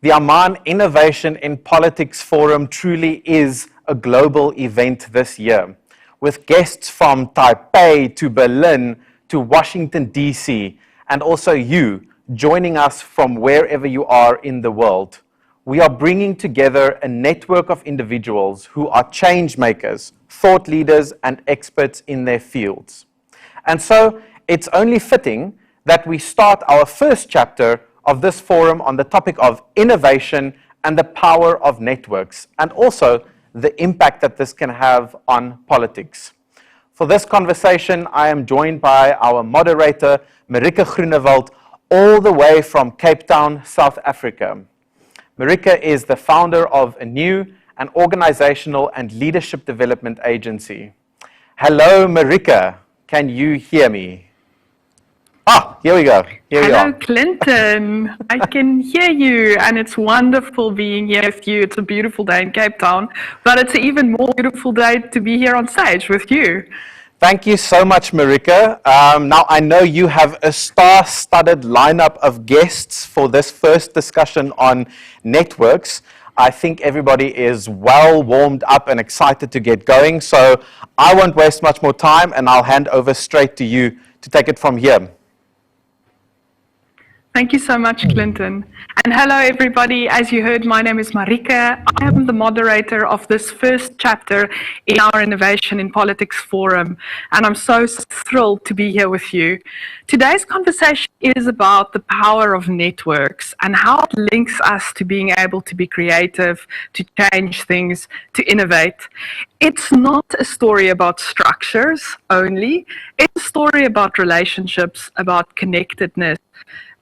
The Amman Innovation in Politics Forum truly is a global event this year, with guests from Taipei to Berlin to Washington, D.C., and also you joining us from wherever you are in the world. We are bringing together a network of individuals who are change makers, thought leaders, and experts in their fields. And so it's only fitting that we start our first chapter of this forum on the topic of innovation and the power of networks, and also the impact that this can have on politics. For this conversation, I am joined by our moderator, Marike Groenewald, all the way from Cape Town, South Africa. Marike is the founder of Anew, an organizational and leadership development agency. Hello, Marike. Can you hear me? Ah, here we go. Here we are. Hello, Clinton. I can hear you, and it's wonderful being here with you. It's a beautiful day in Cape Town, but it's an even more beautiful day to be here on stage with you. Thank you so much, Marike. Now, I know you have a star-studded lineup of guests for this first discussion on networks. I think everybody is well warmed up and excited to get going, so I won't waste much more time, and I'll hand over straight to you to take it from here. Thank you so much, Clinton. And hello, everybody. As you heard, my name is Marike. I am the moderator of this first chapter in our Innovation in Politics Forum, and I'm so thrilled to be here with you. Today's conversation is about the power of networks and how it links us to being able to be creative, to change things, to innovate. It's not a story about structures only. It's a story about relationships, about connectedness,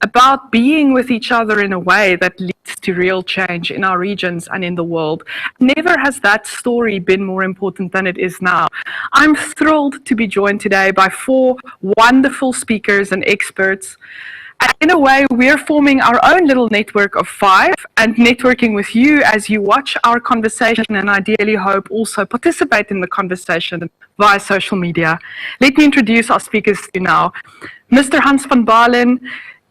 about being with each other in a way that leads to real change in our regions and in the world. Never has that story been more important than it is now. I'm thrilled to be joined today by 4 wonderful speakers and experts. And in a way, we're forming our own little network of 5 and networking with you as you watch our conversation and ideally hope also participate in the conversation via social media. Let me introduce our speakers to you now. Mr. Hans van Baalen,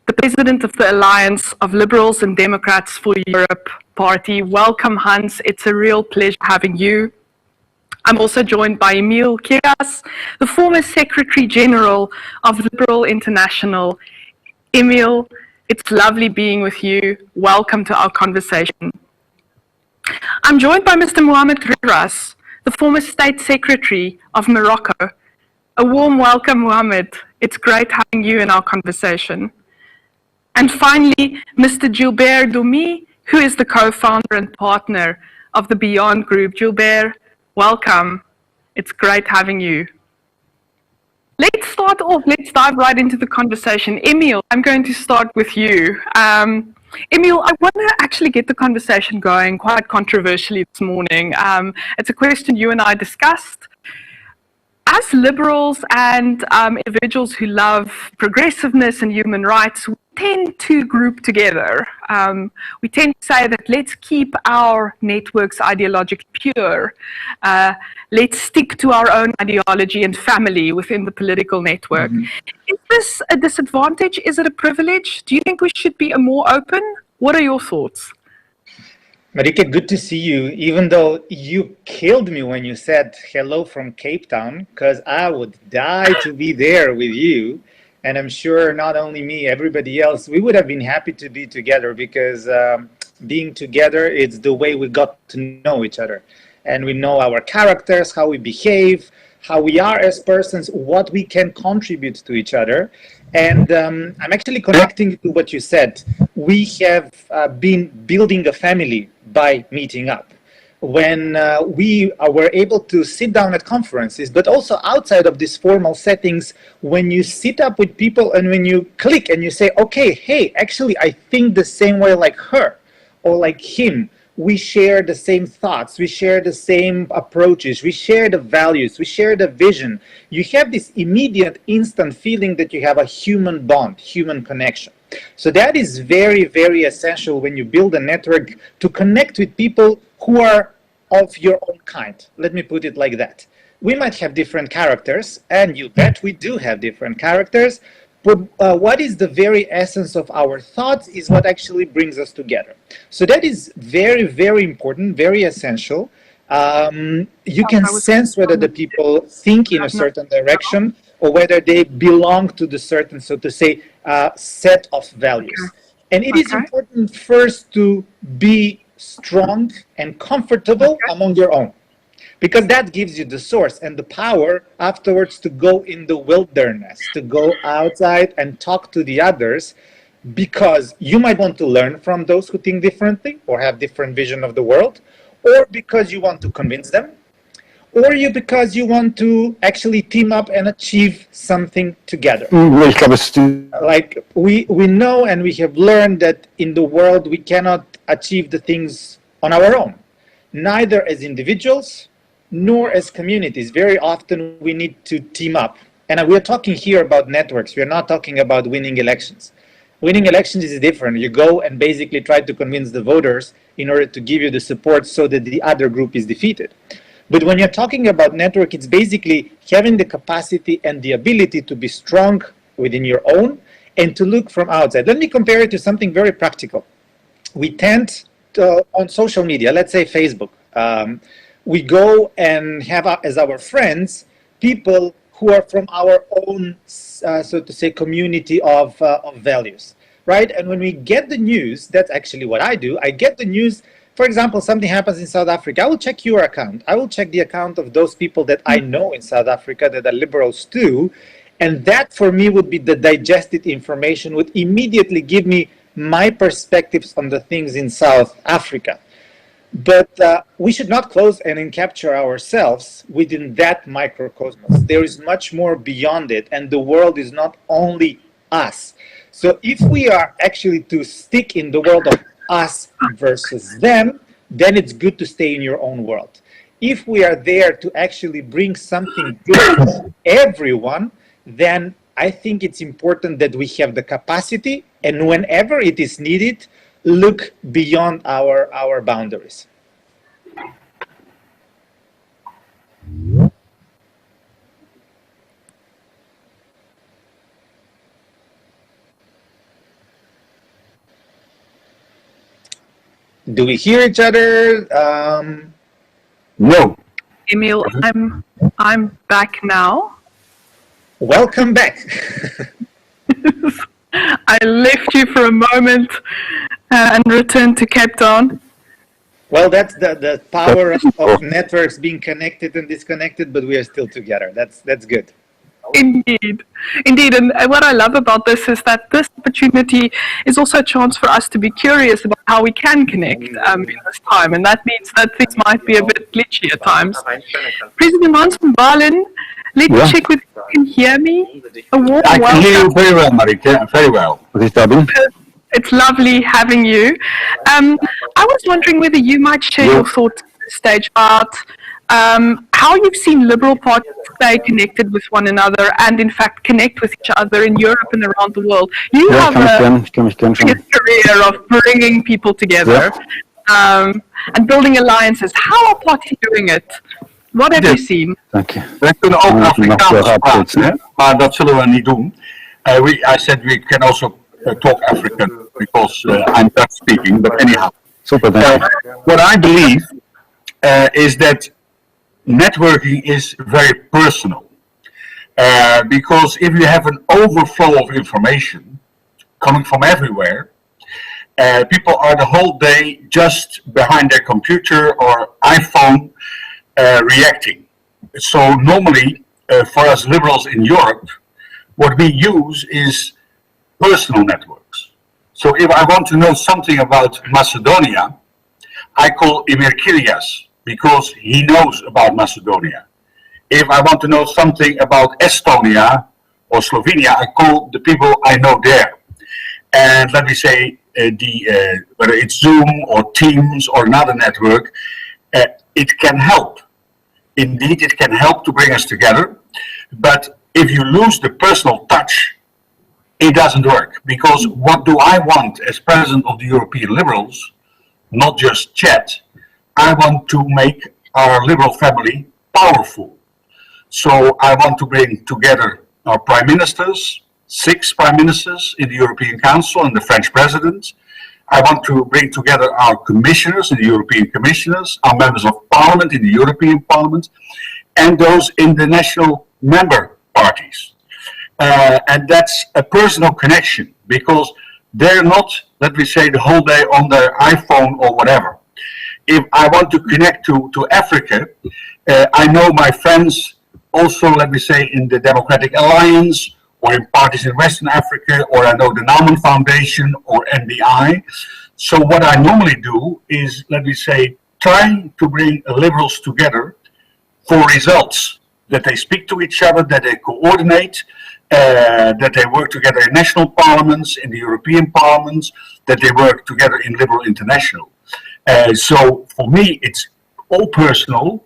the President of the Alliance of Liberals and Democrats for Europe Party. Welcome, Hans. It's a real pleasure having you. I'm also joined by Emil, Kirjas, the former Secretary General of Liberal International. Emil, it's lovely being with you. Welcome to our conversation. I'm joined by Mr. Mohamed, Rherras, the former State Secretary of Morocco. A warm welcome, Mohamed. It's great having you in our conversation. And finally, Mr. Gilbert Doumit, who is the co-founder and partner of the Beyond Group. Gilbert, welcome. It's great having you. Let's start off. Let's dive right into the conversation. Emil, I'm going to start with you. Emil, I want to actually get the conversation going quite controversially this morning. It's a question you and I discussed. As liberals and individuals who love progressiveness and human rights, we tend to group together. We tend to say that let's keep our networks ideologically pure. Let's stick to our own ideology and family within the political network. Is this a disadvantage? Is it a privilege? Do you think we should be more open? What are your thoughts? Marike, good to see you, even though you killed me when you said hello from Cape Town, because I would die to be there with you. And I'm sure not only me, everybody else, we would have been happy to be together because being together, it's the way we got to know each other. And we know our characters, how we behave, how we are as persons, what we can contribute to each other. And I'm actually connecting to what you said. We have been building a family by meeting up. When we were able to sit down at conferences, but also outside of these formal settings, when you sit up with people and when you click and you say, okay, hey, actually, I think the same way like her or like him. We share the same thoughts, we share the same approaches, we share the values, we share the vision. You have this immediate, instant feeling that you have a human bond, human connection. So that is very, very essential when you build a network to connect with people who are of your own kind. Let me put it like that. We might have different characters, and you bet we do have different characters, but what is the very essence of our thoughts is what actually brings us together. So that is very, very important, very essential. You can sense whether the people think in a certain direction or whether they belong to the certain, so to say, set of values. And it is important first to be strong and comfortable among your own, because that gives you the source and the power afterwards to go in the wilderness, to go outside and talk to the others, because you might want to learn from those who think differently or have different vision of the world, or because you want to convince them, or because you want to actually team up and achieve something together. Like we know and we have learned that in the world we cannot achieve the things on our own, neither as individuals nor as communities. Very often we need to team up. And we are talking here about networks. We are not talking about winning elections. Winning elections is different. You go and basically try to convince the voters in order to give you the support so that the other group is defeated. But when you're talking about network, it's basically having the capacity and the ability to be strong within your own and to look from outside. Let me compare it to something very practical. We tend to, on social media, let's say Facebook, we go and have as our friends people who are from our own, so to say, community of values, right? And when we get the news, that's actually what I do. I get the news. For example, something happens in South Africa. I will check your account. I will check the account of those people that I know in South Africa that are liberals too. And that for me would be the digested information, would immediately give me my perspectives on the things in South Africa. But we should not close and encapture ourselves within that microcosmos. There is much more beyond it, and the world is not only us. So if we are actually to stick in the world of us versus them, then it's good to stay in your own world. If we are there to actually bring something good to everyone, then I think it's important that we have the capacity, and whenever it is needed, look beyond our boundaries. Do we hear each other? No. Emil, I'm back now. Welcome back. I left you for a moment and returned to Cape Town. Well, that's the power of networks being connected and disconnected, but we are still together. That's good. Indeed. And what I love about this is that this opportunity is also a chance for us to be curious about how we can connect in this time. And that means that things might be a bit glitchy at times. President Hans from Baalen, let me check with you. Can you hear me? A warm I can hear you welcome. very well, Marike. Very well. It's lovely having you. I was wondering whether you might share your thoughts at this stage about how you've seen liberal parties stay connected with one another and in fact connect with each other in Europe and around the world. You have a career of bringing people together and building alliances. How are parties doing it? What have you seen? We kunnen ook Afrikaans praten, hè? Maar dat zullen we niet doen. I said we can also talk African because I'm Dutch speaking, but anyhow. What I believe is that networking is very personal. Because if you have an overflow of information coming from everywhere, people are the whole day just behind their computer or iPhone reacting. So normally, for us liberals in Europe, what we use is personal networks. So if I want to know something about Macedonia, I call Emil Kirjas because he knows about Macedonia. If I want to know something about Estonia or Slovenia, I call the people I know there. And let me say, whether it's Zoom or Teams or another network, it can help. Indeed, it can help to bring us together. But if you lose the personal touch, it doesn't work. Because what do I want as president of the European Liberals? Not just chat. I want to make our liberal family powerful. So I want to bring together our prime ministers, 6 prime ministers in the European Council and the French president. I want to bring together our commissioners in the European commissioners, our members of parliament in the European Parliament, and those in the national member parties. And that's a personal connection, because they're not, let me say, the whole day on their iPhone or whatever. If I want to connect to Africa, I know my friends also, let me say, in the Democratic Alliance, or in parties in Western Africa, or I know the Nauman Foundation or NDI. So what I normally do is, let me say, trying to bring liberals together for results, that they speak to each other, that they coordinate, that they work together in national parliaments, in the European parliaments, that they work together in Liberal International. So for me, it's all personal,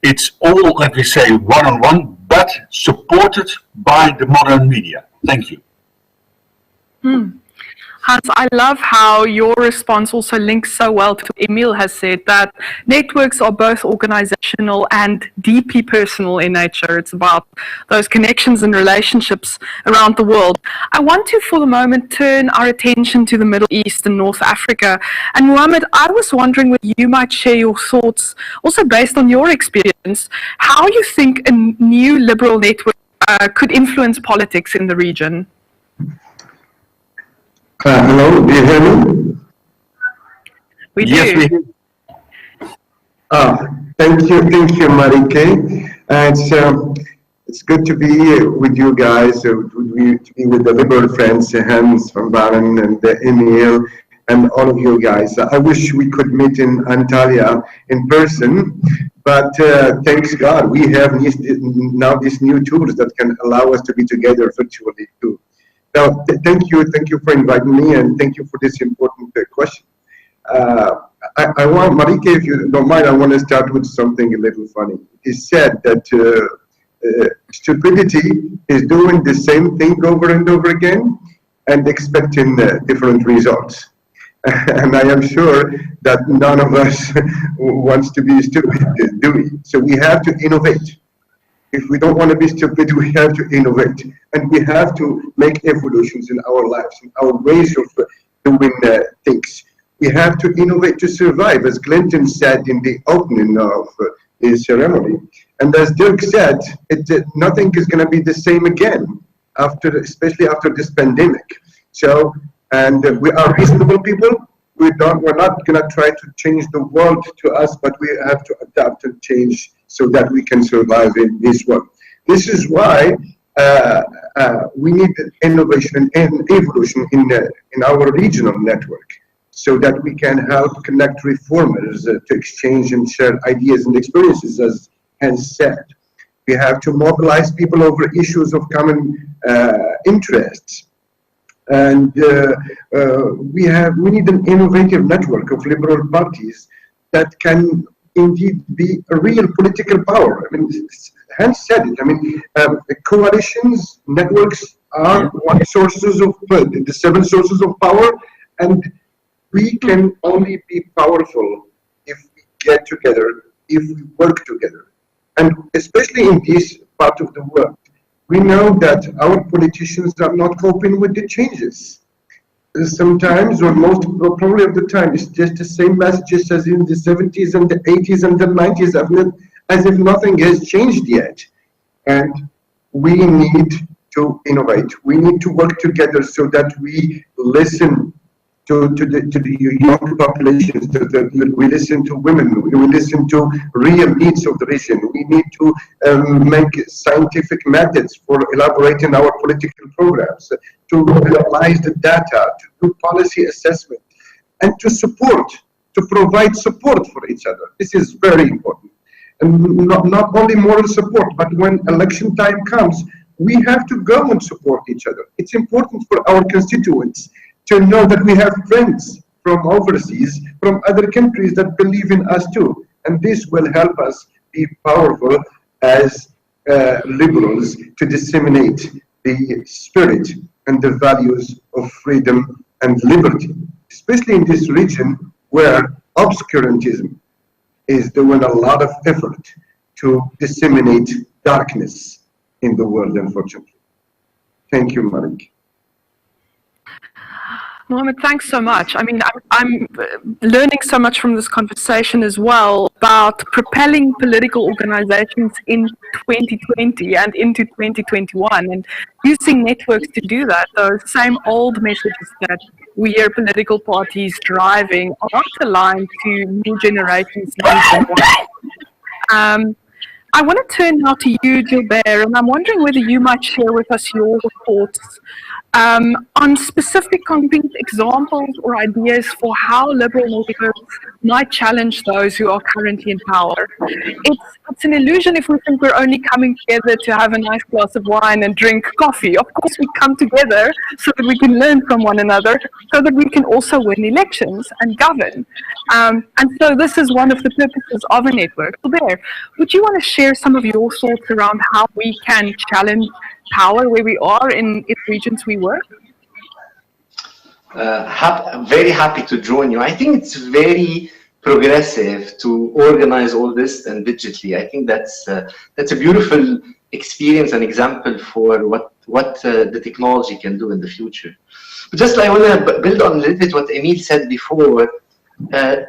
it's all, let me say, one-on-one, but supported by the modern media. Thank you. Hans, I love how your response also links so well to what Emil has said, that networks are both organizational and deeply personal in nature. It's about those connections and relationships around the world. I want to, for the moment, turn our attention to the Middle East and North Africa. And Mohamed, I was wondering whether you might share your thoughts, also based on your experience, how you think a new liberal network could influence politics in the region. Hello, do you hear me? We do. Yes, we do. Thank you, Marike. It's good to be with you guys, to be with the liberal friends, Hans from Baalen and Emil, and all of you guys. I wish we could meet in Antalya in person, but thanks God, we have now these new tools that can allow us to be together virtually too. Now, thank you for inviting me, and thank you for this important question. I want, Marike, if you don't mind, I want to start with something a little funny. It is said that stupidity is doing the same thing over and over again and expecting different results. And I am sure that none of us wants to be stupid, do we? So we have to innovate. If we don't want to be stupid, we have to innovate, and we have to make evolutions in our lives, in our ways of doing things. We have to innovate to survive, as Clinton said in the opening of his ceremony. And as Dirk said, nothing is going to be the same again, especially after this pandemic. So, and we are reasonable people. We're not going to try to change the world to us, but we have to adapt and change so that we can survive in this world. This is why we need innovation and evolution in our regional network, so that we can help connect reformers to exchange and share ideas and experiences, as Hans said. We have to mobilize people over issues of common interests. And we need an innovative network of liberal parties that can indeed be a real political power. I mean, Hans said it. I mean, coalitions, networks are one sources of the 7 sources of power, and we can only be powerful if we get together, if we work together. And especially in this part of the world, we know that our politicians are not coping with the changes. Sometimes, or most probably of the time, it's just the same messages as in the 70s and the 80s and the 90s, as if nothing has changed yet. And we need to innovate. We need to work together so that we listen to the young populations, we listen to women, we listen to real needs of the region. We need to make scientific methods for elaborating our political programs, to analyze the data, to do policy assessment, and to provide support for each other. This is very important. And not only moral support, but when election time comes, we have to go and support each other. It's important for our constituents to know that we have friends from overseas, from other countries that believe in us too. And this will help us be powerful as liberals to disseminate the spirit and the values of freedom and liberty, especially in this region where obscurantism is doing a lot of effort to disseminate darkness in the world, unfortunately. Thank you, Marike. Mohamed, thanks so much. I mean, I'm learning so much from this conversation as well about propelling political organizations in 2020 and into 2021 and using networks to do that. Those same old messages that we hear political parties driving are not aligned to new generations' needs and wants. I want to turn now to you, Gilbert, and I'm wondering whether you might share with us your thoughts on specific concrete examples or ideas for how liberal networks might challenge those who are currently in power. It's an illusion if we think we're only coming together to have a nice glass of wine and drink coffee. Of course, we come together so that we can learn from one another, so that we can also win elections and govern. And so this is one of the purposes of a network. Gilbert, would you want to share some of your thoughts around how we can challenge power where we are in regions we work? Very happy to join you. I think it's very progressive to organize all this and digitally. I think that's a beautiful experience and example for what the technology can do in the future. But just I want to build on a little bit what Emil said before.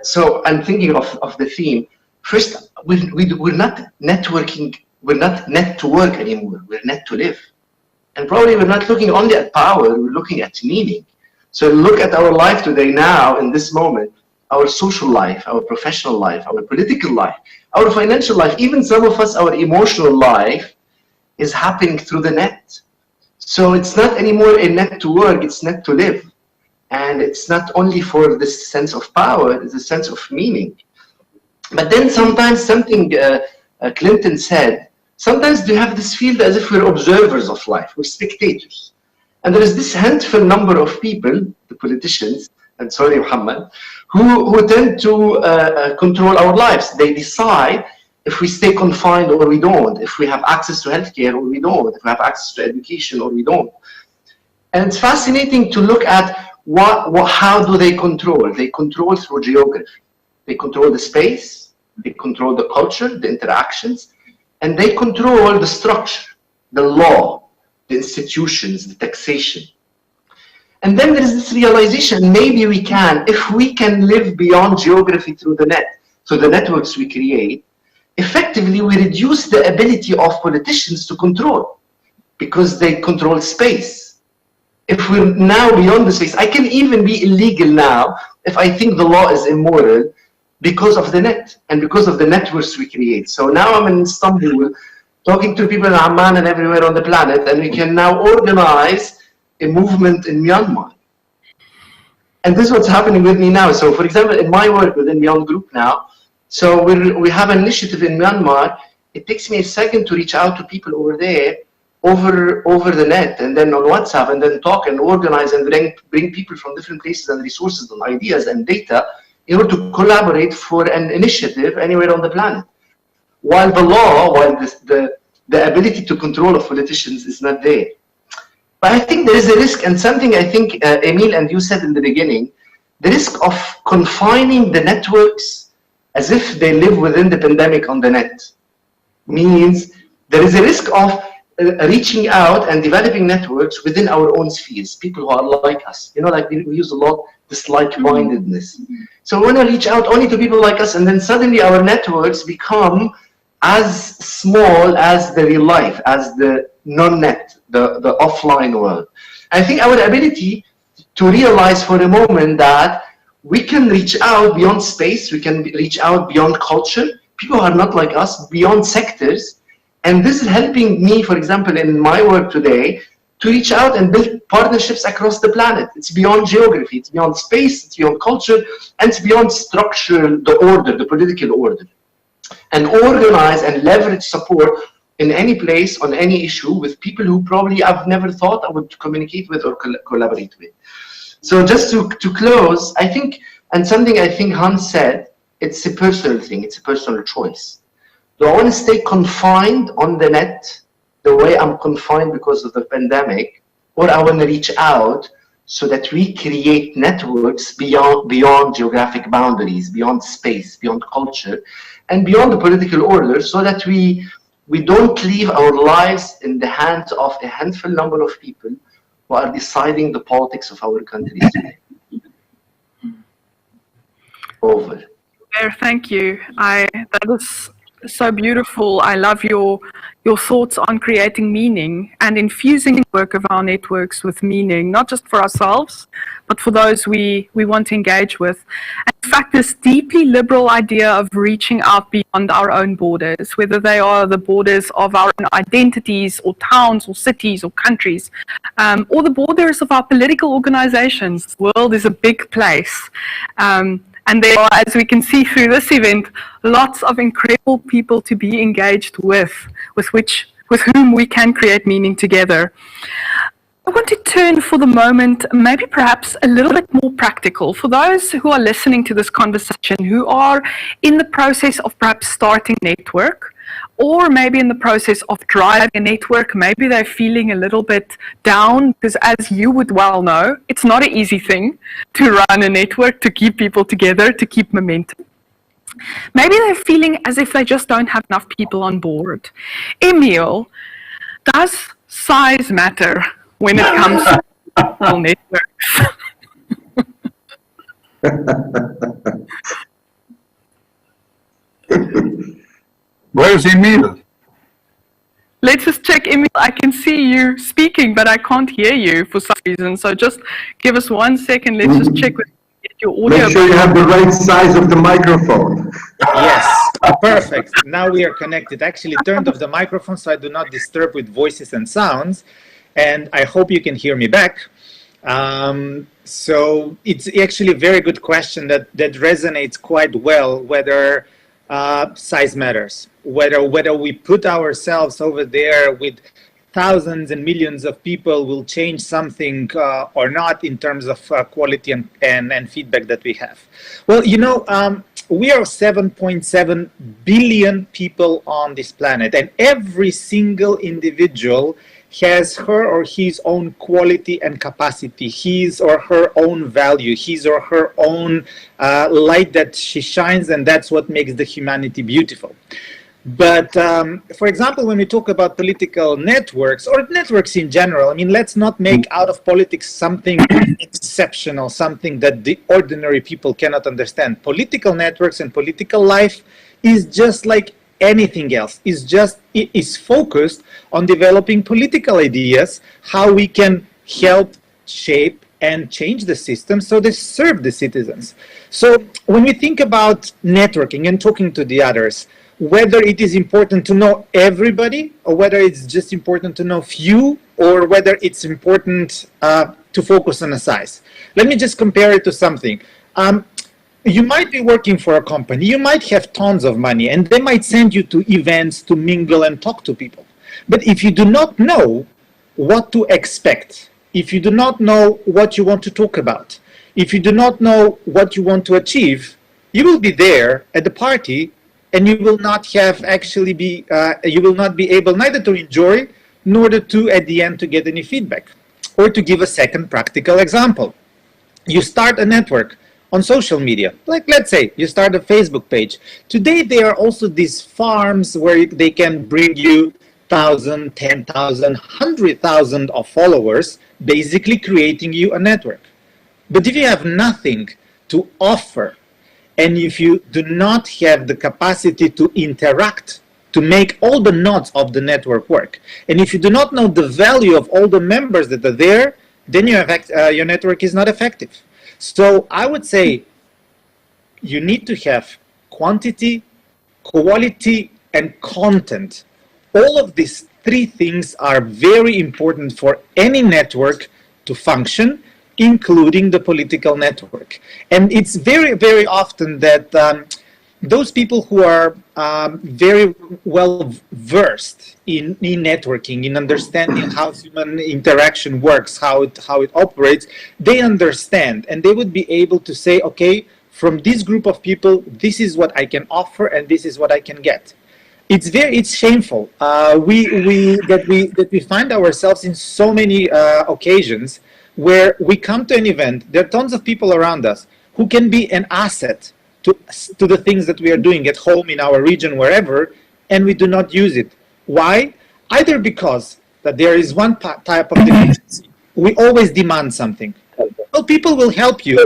So I'm thinking of the theme. First, we're not networking. We're not net to work anymore. We're net to live. And probably we're not looking only at power, we're looking at meaning. So look at our life today now, in this moment, our social life, our professional life, our political life, our financial life, even some of us, our emotional life is happening through the net. So it's not anymore a net to work, it's net to live. And it's not only for this sense of power, it's a sense of meaning. But then sometimes something Clinton said, sometimes we have this feel as if we're observers of life, we're spectators. And there is this handful number of people, the politicians, and sorry, Mohamed, who tend to control our lives. They decide if we stay confined or we don't, if we have access to healthcare or we don't, if we have access to education or we don't. And it's fascinating to look at how do they control? They control through geography. They control the space, they control the culture, the interactions, and they control the structure, the law, the institutions, the taxation. And then there is this realization, maybe we can, if we can live beyond geography through the net, through the networks we create, effectively we reduce the ability of politicians to control, because they control space. If we're now beyond the space, I can even be illegal now if I think the law is immoral, because of the net and because of the networks we create. So now I'm in Istanbul, talking to people in Amman and everywhere on the planet, and we can now organize a movement in Myanmar. And this is what's happening with me now. So for example, in my work within Beyond Group now, so we have an initiative in Myanmar. It takes me a second to reach out to people over there, over the net, and then on WhatsApp, and then talk and organize and bring people from different places and resources and ideas and data in order to collaborate for an initiative anywhere on the planet. While the law, while the ability to control of politicians is not there. But I think there is a risk, and something I think Emil and you said in the beginning, the risk of confining the networks as if they live within the pandemic on the net means there is a risk of reaching out and developing networks within our own spheres, people who are like us. You know, like we use a lot this like-mindedness. So we want to reach out only to people like us, and then suddenly our networks become as small as the real life, as the non-net, the offline world. I think our ability to realize for a moment that we can reach out beyond space, we can reach out beyond culture, people who are not like us, beyond sectors. And this is helping me, for example, in my work today, to reach out and build partnerships across the planet. It's beyond geography, it's beyond space, it's beyond culture, and it's beyond structure, the order, the political order. And organize and leverage support in any place, on any issue, with people who probably I've never thought I would communicate with or collaborate with. So just to close, I think, and something I think Hans said, it's a personal thing, it's a personal choice. Do I want to stay confined on the net the way I'm confined because of the pandemic, or I want to reach out so that we create networks beyond geographic boundaries, beyond space, beyond culture, and beyond the political order, so that we we don't leave our lives in the hands of a handful number of people who are deciding the politics of our countries today. Over. Thank you. That was so beautiful. I love your thoughts on creating meaning and infusing the work of our networks with meaning, not just for ourselves, but for those we want to engage with. And in fact, this deeply liberal idea of reaching out beyond our own borders, whether they are the borders of our own identities or towns or cities or countries, or the borders of our political organizations. The world is a big place. And there are, as we can see through this event, lots of incredible people to be engaged with whom we can create meaning together. I want to turn for the moment, maybe perhaps a little bit more practical. For those who are listening to this conversation, who are in the process of perhaps starting a network, or maybe in the process of driving a network, maybe they're feeling a little bit down, because as you would well know, it's not an easy thing to run a network, to keep people together, to keep momentum. Maybe they're feeling as if they just don't have enough people on board. Emil, does size matter when it comes to networks? Where's Emil? Let's just check, Emil. I can see you speaking, but I can't hear you for some reason. So just give us 1 second. Let's just check with your audio. Make sure you have the right size of the microphone. Yes, perfect. Now we are connected. Actually turned off the microphone so I do not disturb with voices and sounds. And I hope you can hear me back. So it's actually a very good question that resonates quite well, whether size matters, whether we put ourselves over there with thousands and millions of people will change something or not in terms of quality and feedback that we have. Well, you know, we are 7.7 billion people on this planet, and every single individual has her or his own quality and capacity, his or her own value, his or her own light that she shines, and that's what makes the humanity beautiful. But for example, when we talk about political networks or networks in general, I mean, let's not make out of politics something exceptional, something that the ordinary people cannot understand. Political networks and political life is just like anything else. It is focused on developing political ideas, how we can help shape and change the system so they serve the citizens. So when we think about networking and talking to the others, whether it is important to know everybody or whether it's just important to know few, or whether it's important to focus on a size. Let me just compare it to something. You might be working for a company, you might have tons of money, and they might send you to events to mingle and talk to people. But if you do not know what to expect, if you do not know what you want to talk about, if you do not know what you want to achieve, you will be there at the party and you will not have actually be, you will not be able neither to enjoy nor to at the end to get any feedback. Or to give a second practical example, you start a network on social media, like let's say you start a Facebook page. Today there are also these farms where they can bring you 1,000, 10,000, 100,000 of followers, basically creating you a network. But if you have nothing to offer, and if you do not have the capacity to interact, to make all the nodes of the network work, and if you do not know the value of all the members that are there, then your network is not effective. So I would say you need to have quantity, quality, and content. All of these three things are very important for any network to function, including the political network. And it's very, very often that those people who are very well versed in networking, in understanding how human interaction works, how it operates, they understand and they would be able to say, okay, from this group of people, this is what I can offer and this is what I can get. It's shameful. We find ourselves in so many occasions where we come to an event, there are tons of people around us who can be an asset to the things that we are doing at home, in our region, wherever, and we do not use it. Why? Either because that there is one type of deficiency. We always demand something. Well, people will help you,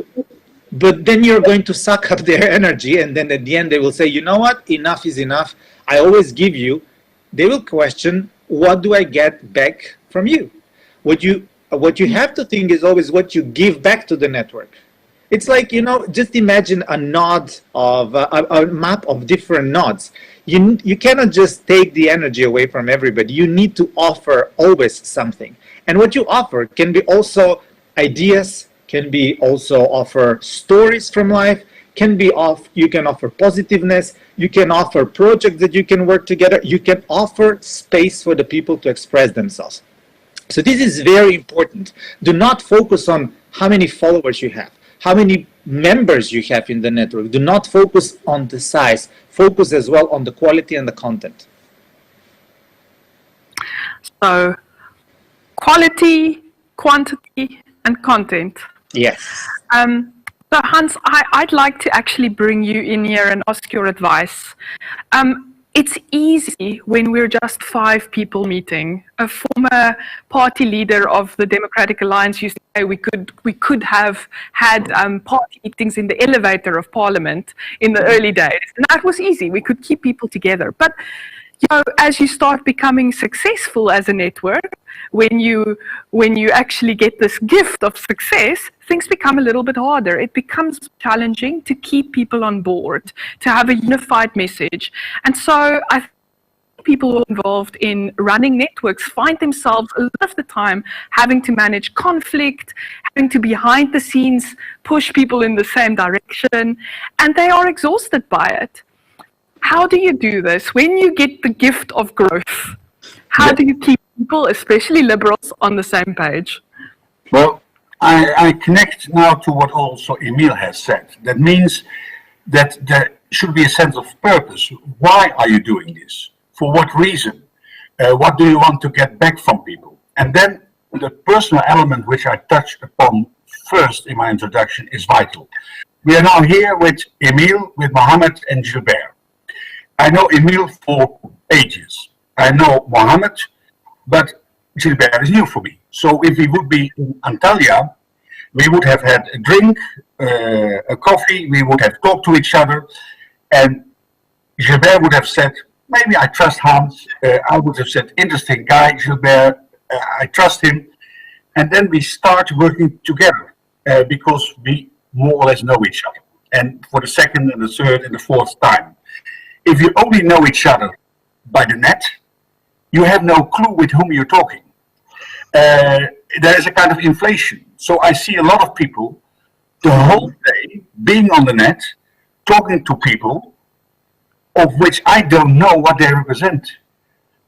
but then you're going to suck up their energy, and then at the end they will say, you know what, enough is enough. I always give you. They will question, what do I get back from you? What you have to think is always what you give back to the network. It's like, just imagine a node of a map of different nodes. You cannot just take the energy away from everybody. You need to offer always something. And what you offer can be also ideas, can be also offer stories from life, you can offer positiveness, you can offer projects that you can work together, you can offer space for the people to express themselves. So this is very important. Do not focus on how many followers you have, how many members you have in the network. Do not focus on the size. Focus as well on the quality and the content. So, quality, quantity, and content. Yes. So Hans, I'd like to actually bring you in here and ask your advice. It's easy when we're just 5 people meeting. A former party leader of the Democratic Alliance used to say we could have had party meetings in the elevator of Parliament in the early days. And that was easy. We could keep people together. But as you start becoming successful as a network, when you actually get this gift of success, things become a little bit harder. It becomes challenging to keep people on board, to have a unified message. And so I think people involved in running networks find themselves a lot of the time having to manage conflict, having to behind the scenes push people in the same direction, and they are exhausted by it. How do you do this? When you get the gift of growth, how do you keep people, especially liberals, on the same page? Well, I connect now to what also Emil has said. That means that there should be a sense of purpose. Why are you doing this? For what reason? What do you want to get back from people? And then the personal element which I touched upon first in my introduction is vital. We are now here with Emil, with Mohamed and Gilbert. I know Emil for ages. I know Mohamed, but Gilbert is new for me. So if we would be in Antalya, we would have had a drink, a coffee, we would have talked to each other, and Gilbert would have said, maybe I trust Hans. I would have said, interesting guy, Gilbert, I trust him. And then we start working together because we more or less know each other. And for the second and the third and the fourth time. If you only know each other by the net, you have no clue with whom you're talking. There is a kind of inflation. So I see a lot of people the whole day being on the net, talking to people of which I don't know what they represent.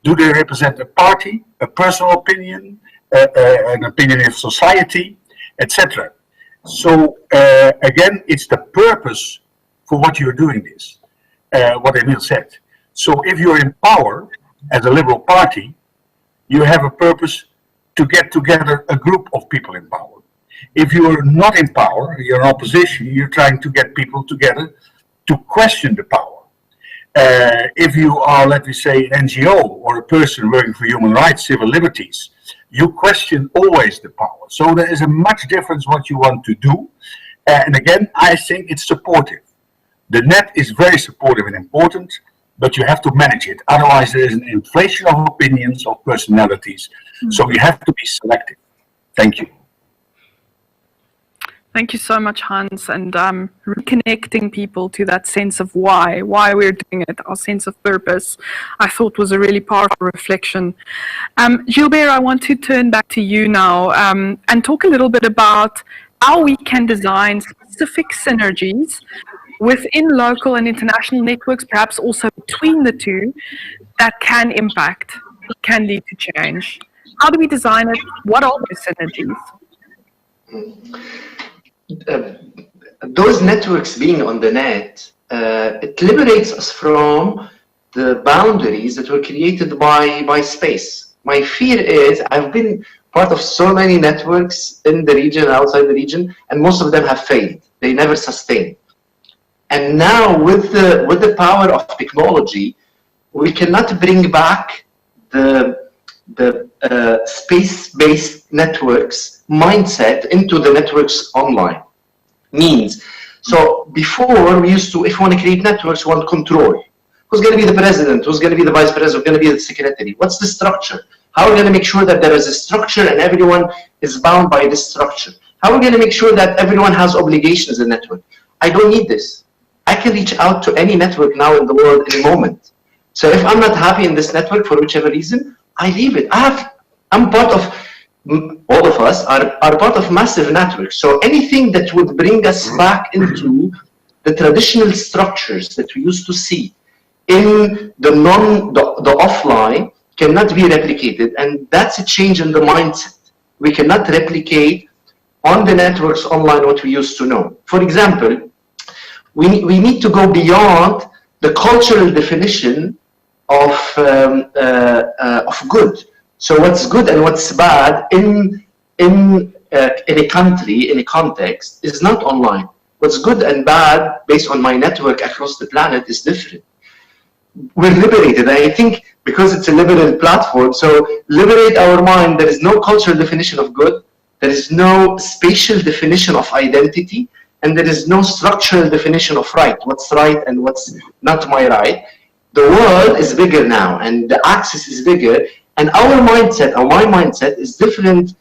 Do they represent a party, a personal opinion, an opinion of society, etc.? So again, it's the purpose for what you're doing this. What Emil said. So if you're in power as a liberal party, you have a purpose to get together a group of people in power. If you're not in power, you're in opposition, you're trying to get people together to question the power. If you are, let me say, an NGO or a person working for human rights, civil liberties, you question always the power. So there is a much difference what you want to do. And again, I think it's supportive. The net is very supportive and important, but you have to manage it. Otherwise, there is an inflation of opinions, of personalities. So you have to be selective. Thank you. Thank you so much, Hans, and reconnecting people to that sense of why we're doing it, our sense of purpose, I thought was a really powerful reflection. Gilbert, I want to turn back to you now and talk a little bit about how we can design specific synergies within local and international networks, perhaps also between the two, that can impact, can lead to change. How do we design it? What are those synergies? Those networks being on the net, it liberates us from the boundaries that were created by space. My fear is, I've been part of so many networks in the region and outside the region, and most of them have failed. They never sustain. And now with the power of technology, we cannot bring back the space-based networks mindset into the networks online. Means, so before we used to, if we want to create networks, we want control. Who's going to be the president? Who's going to be the vice president? Who's going to be the secretary? What's the structure? How are we going to make sure that there is a structure and everyone is bound by this structure? How are we going to make sure that everyone has obligations in the network? I don't need this. I can reach out to any network now in the world in a moment. So if I'm not happy in this network for whichever reason, I leave it. I'm part of, all of us are part of massive networks. So anything that would bring us back into the traditional structures that we used to see in the offline cannot be replicated. And that's a change in the mindset. We cannot replicate on the networks online what we used to know. For example, we need to go beyond the cultural definition of good. So what's good and what's bad in a country, in a context, is not online. What's good and bad based on my network across the planet is different. We're liberated. I think because it's a liberal platform, so liberate our mind. There is no cultural definition of good. There is no spatial definition of identity. And there is no structural definition of right. What's right and what's not my right. The world is bigger now and the access is bigger. And our mindset, or my mindset, is different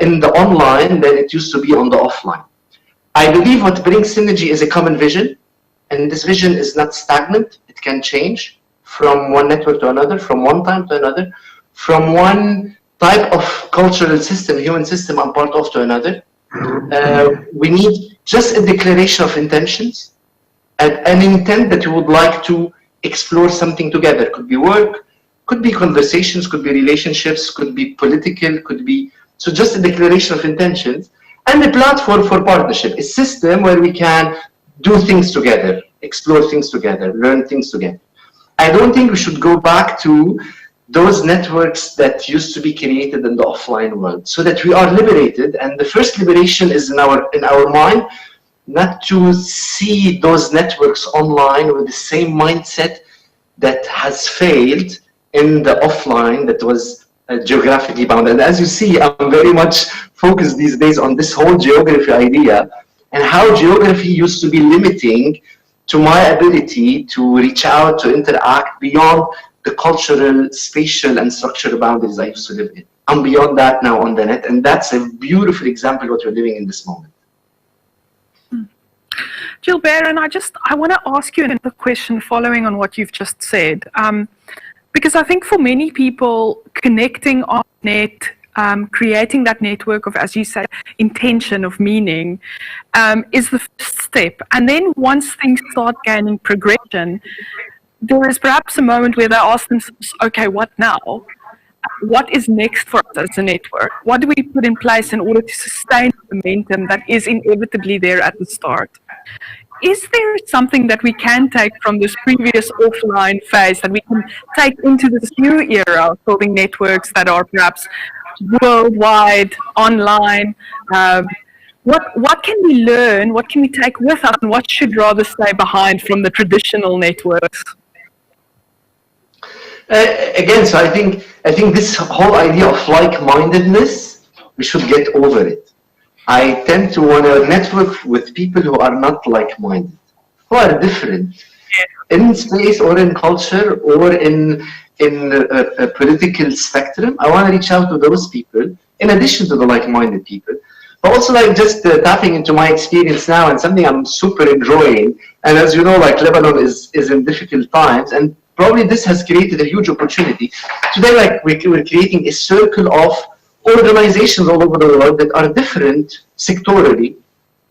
in the online than it used to be on the offline. I believe what brings synergy is a common vision. And this vision is not stagnant. It can change from one network to another, from one time to another, from one type of cultural system, human system I'm part of to another. We need just a declaration of intentions, and an intent that we would like to explore something together. Could be work, could be conversations, could be relationships, could be political, could be, so just a declaration of intentions, and a platform for partnership, a system where we can do things together, explore things together, learn things together. I don't think we should go back to those networks that used to be created in the offline world, so that we are liberated. And the first liberation is in our mind, not to see those networks online with the same mindset that has failed in the offline that was geographically bound. And as you see, I'm very much focused these days on this whole geography idea and how geography used to be limiting to my ability to reach out, to interact beyond the cultural, spatial, and structural boundaries I used to live in. I'm beyond that now on the net, and that's a beautiful example of what we're living in this moment. Gilbert, and I want to ask you another question following on what you've just said, because I think for many people, connecting on net, creating that network of, as you said, intention, of meaning, is the first step. And then once things start gaining progression, there is perhaps a moment where they ask themselves, okay, what now? What is next for us as a network? What do we put in place in order to sustain the momentum that is inevitably there at the start? Is there something that we can take from this previous offline phase that we can take into this new era of building networks that are perhaps worldwide, online? What can we learn? What can we take with us? And what should rather stay behind from the traditional networks? Again, so I think this whole idea of like-mindedness, we should get over it. I tend to want to network with people who are not like-minded, who are different in space or in culture or in a political spectrum. I want to reach out to those people in addition to the like-minded people, but also like just tapping into my experience now and something I'm super enjoying. And as you know, like Lebanon is in difficult times, and probably this has created a huge opportunity. Today, like we're creating a circle of organizations all over the world that are different sectorally,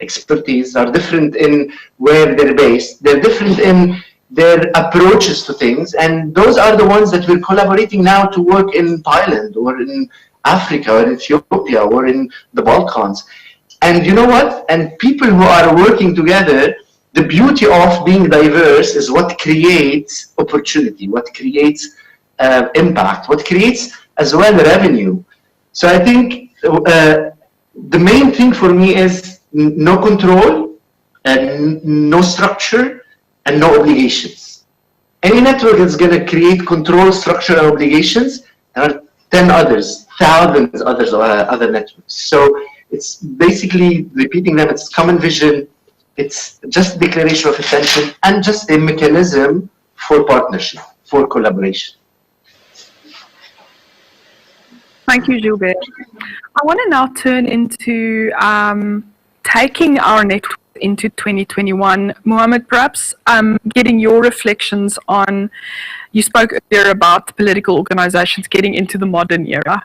expertise, are different in where they're based, they're different in their approaches to things, and those are the ones that we're collaborating now to work in Thailand or in Africa or in Ethiopia or in the Balkans. And you know what? And people who are working together, the beauty of being diverse is what creates opportunity, what creates impact, what creates as well revenue. So I think the main thing for me is no control, and no structure, and no obligations. Any network that's going to create control, structure, and obligations and 10 others, thousands others, other networks. So it's basically repeating them. It's common vision. It's just a declaration of intention and just a mechanism for partnership, for collaboration. Thank you, Gilbert. I want to now turn into taking our network into 2021. Mohamed, perhaps getting your reflections on, you spoke earlier about political organizations getting into the modern era,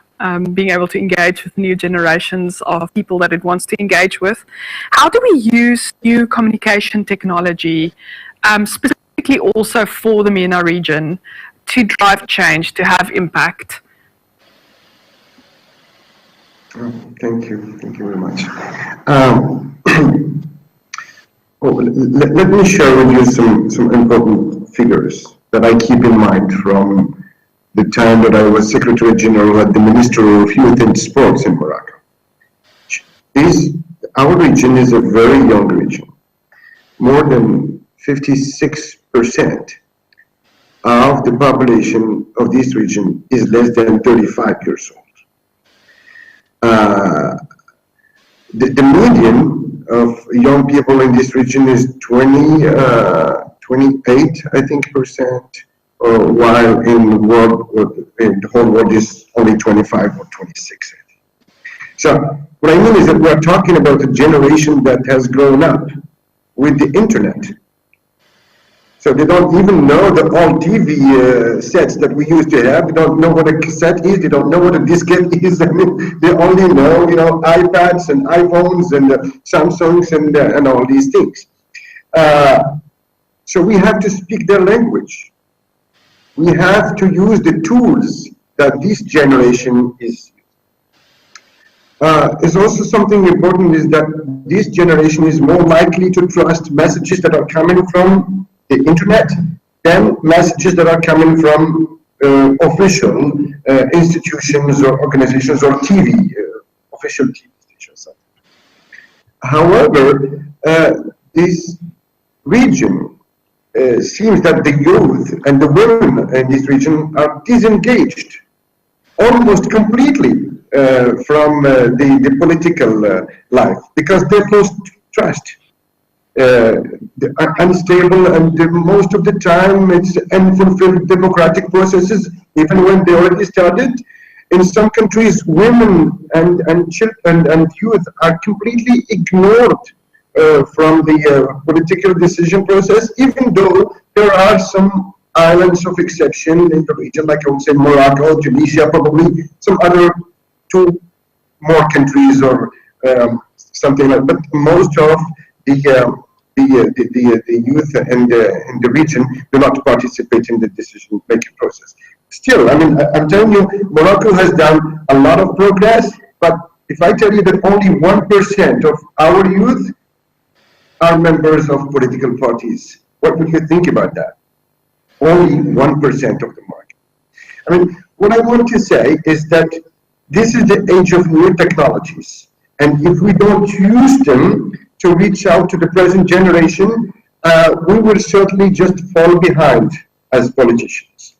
being able to engage with new generations of people that it wants to engage with. How do we use new communication technology, specifically also for the MENA region, to drive change, to have impact? Thank you very much. Let me share with you some important figures that I keep in mind from the time that I was Secretary General at the Ministry of Youth and Sports in Morocco. Our region is a very young region. More than 56% of the population of this region is less than 35 years old. The median of young people in this region is 28, I think, percent, while in the whole world is only 25 or 26. So what I mean is that we're talking about a generation that has grown up with the internet. So they don't even know the old TV sets that we used to have. They don't know what a cassette is. They don't know what a diskette is. I mean, they only know, iPads and iPhones and Samsungs and all these things. So we have to speak their language. We have to use the tools that this generation is. There's also something important is that this generation is more likely to trust messages that are coming from the internet than messages that are coming from official institutions or organizations or TV, official TV stations. However, this region seems that the youth and the women in this region are disengaged almost completely from the political life because they've lost trust. Unstable, and most of the time it's unfulfilled democratic processes, even when they already started. In some countries, women and children and youth are completely ignored from the political decision process, even though there are some islands of exception in the region, like I would say Morocco, Tunisia, probably some other two more countries or something like that. But most of the youth in the region do not participate in the decision-making process. Still, I mean, I'm telling you, Morocco has done a lot of progress, but if I tell you that only 1% of our youth are members of political parties, what would you think about that? Only 1% of the market. I mean, what I want to say is that this is the age of new technologies, and if we don't use them to reach out to the present generation, we will certainly just fall behind as politicians.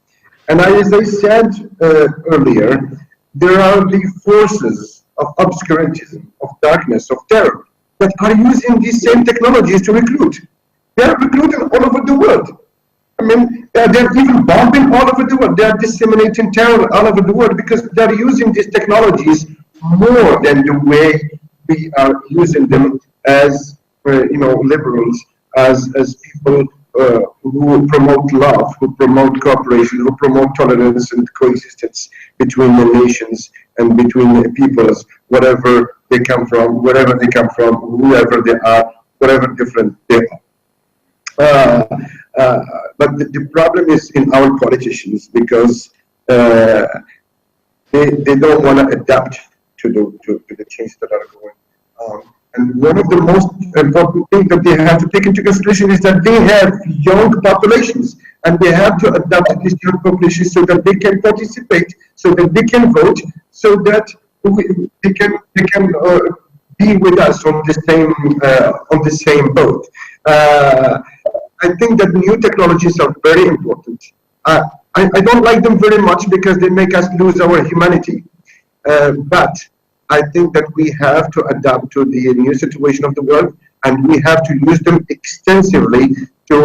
And as I said earlier, there are the forces of obscurantism, of darkness, of terror, that are using these same technologies to recruit. They are recruiting all over the world. I mean, they're even bombing all over the world. They are disseminating terror all over the world because they're using these technologies more than the way we are using them as liberals, as people who promote love, who promote cooperation, who promote tolerance and coexistence between the nations and between the peoples, whatever they come from, wherever they come from, whoever they are, whatever different they are. But the problem is in our politicians because they don't want to adapt to the changes that are going on. And one of the most important things that they have to take into consideration is that they have young populations, and they have to adapt to these young populations so that they can participate, so that they can vote, so that they can be with us on the same boat. I think that new technologies are very important. I don't like them very much because they make us lose our humanity. But I think that we have to adapt to the new situation of the world, and we have to use them extensively to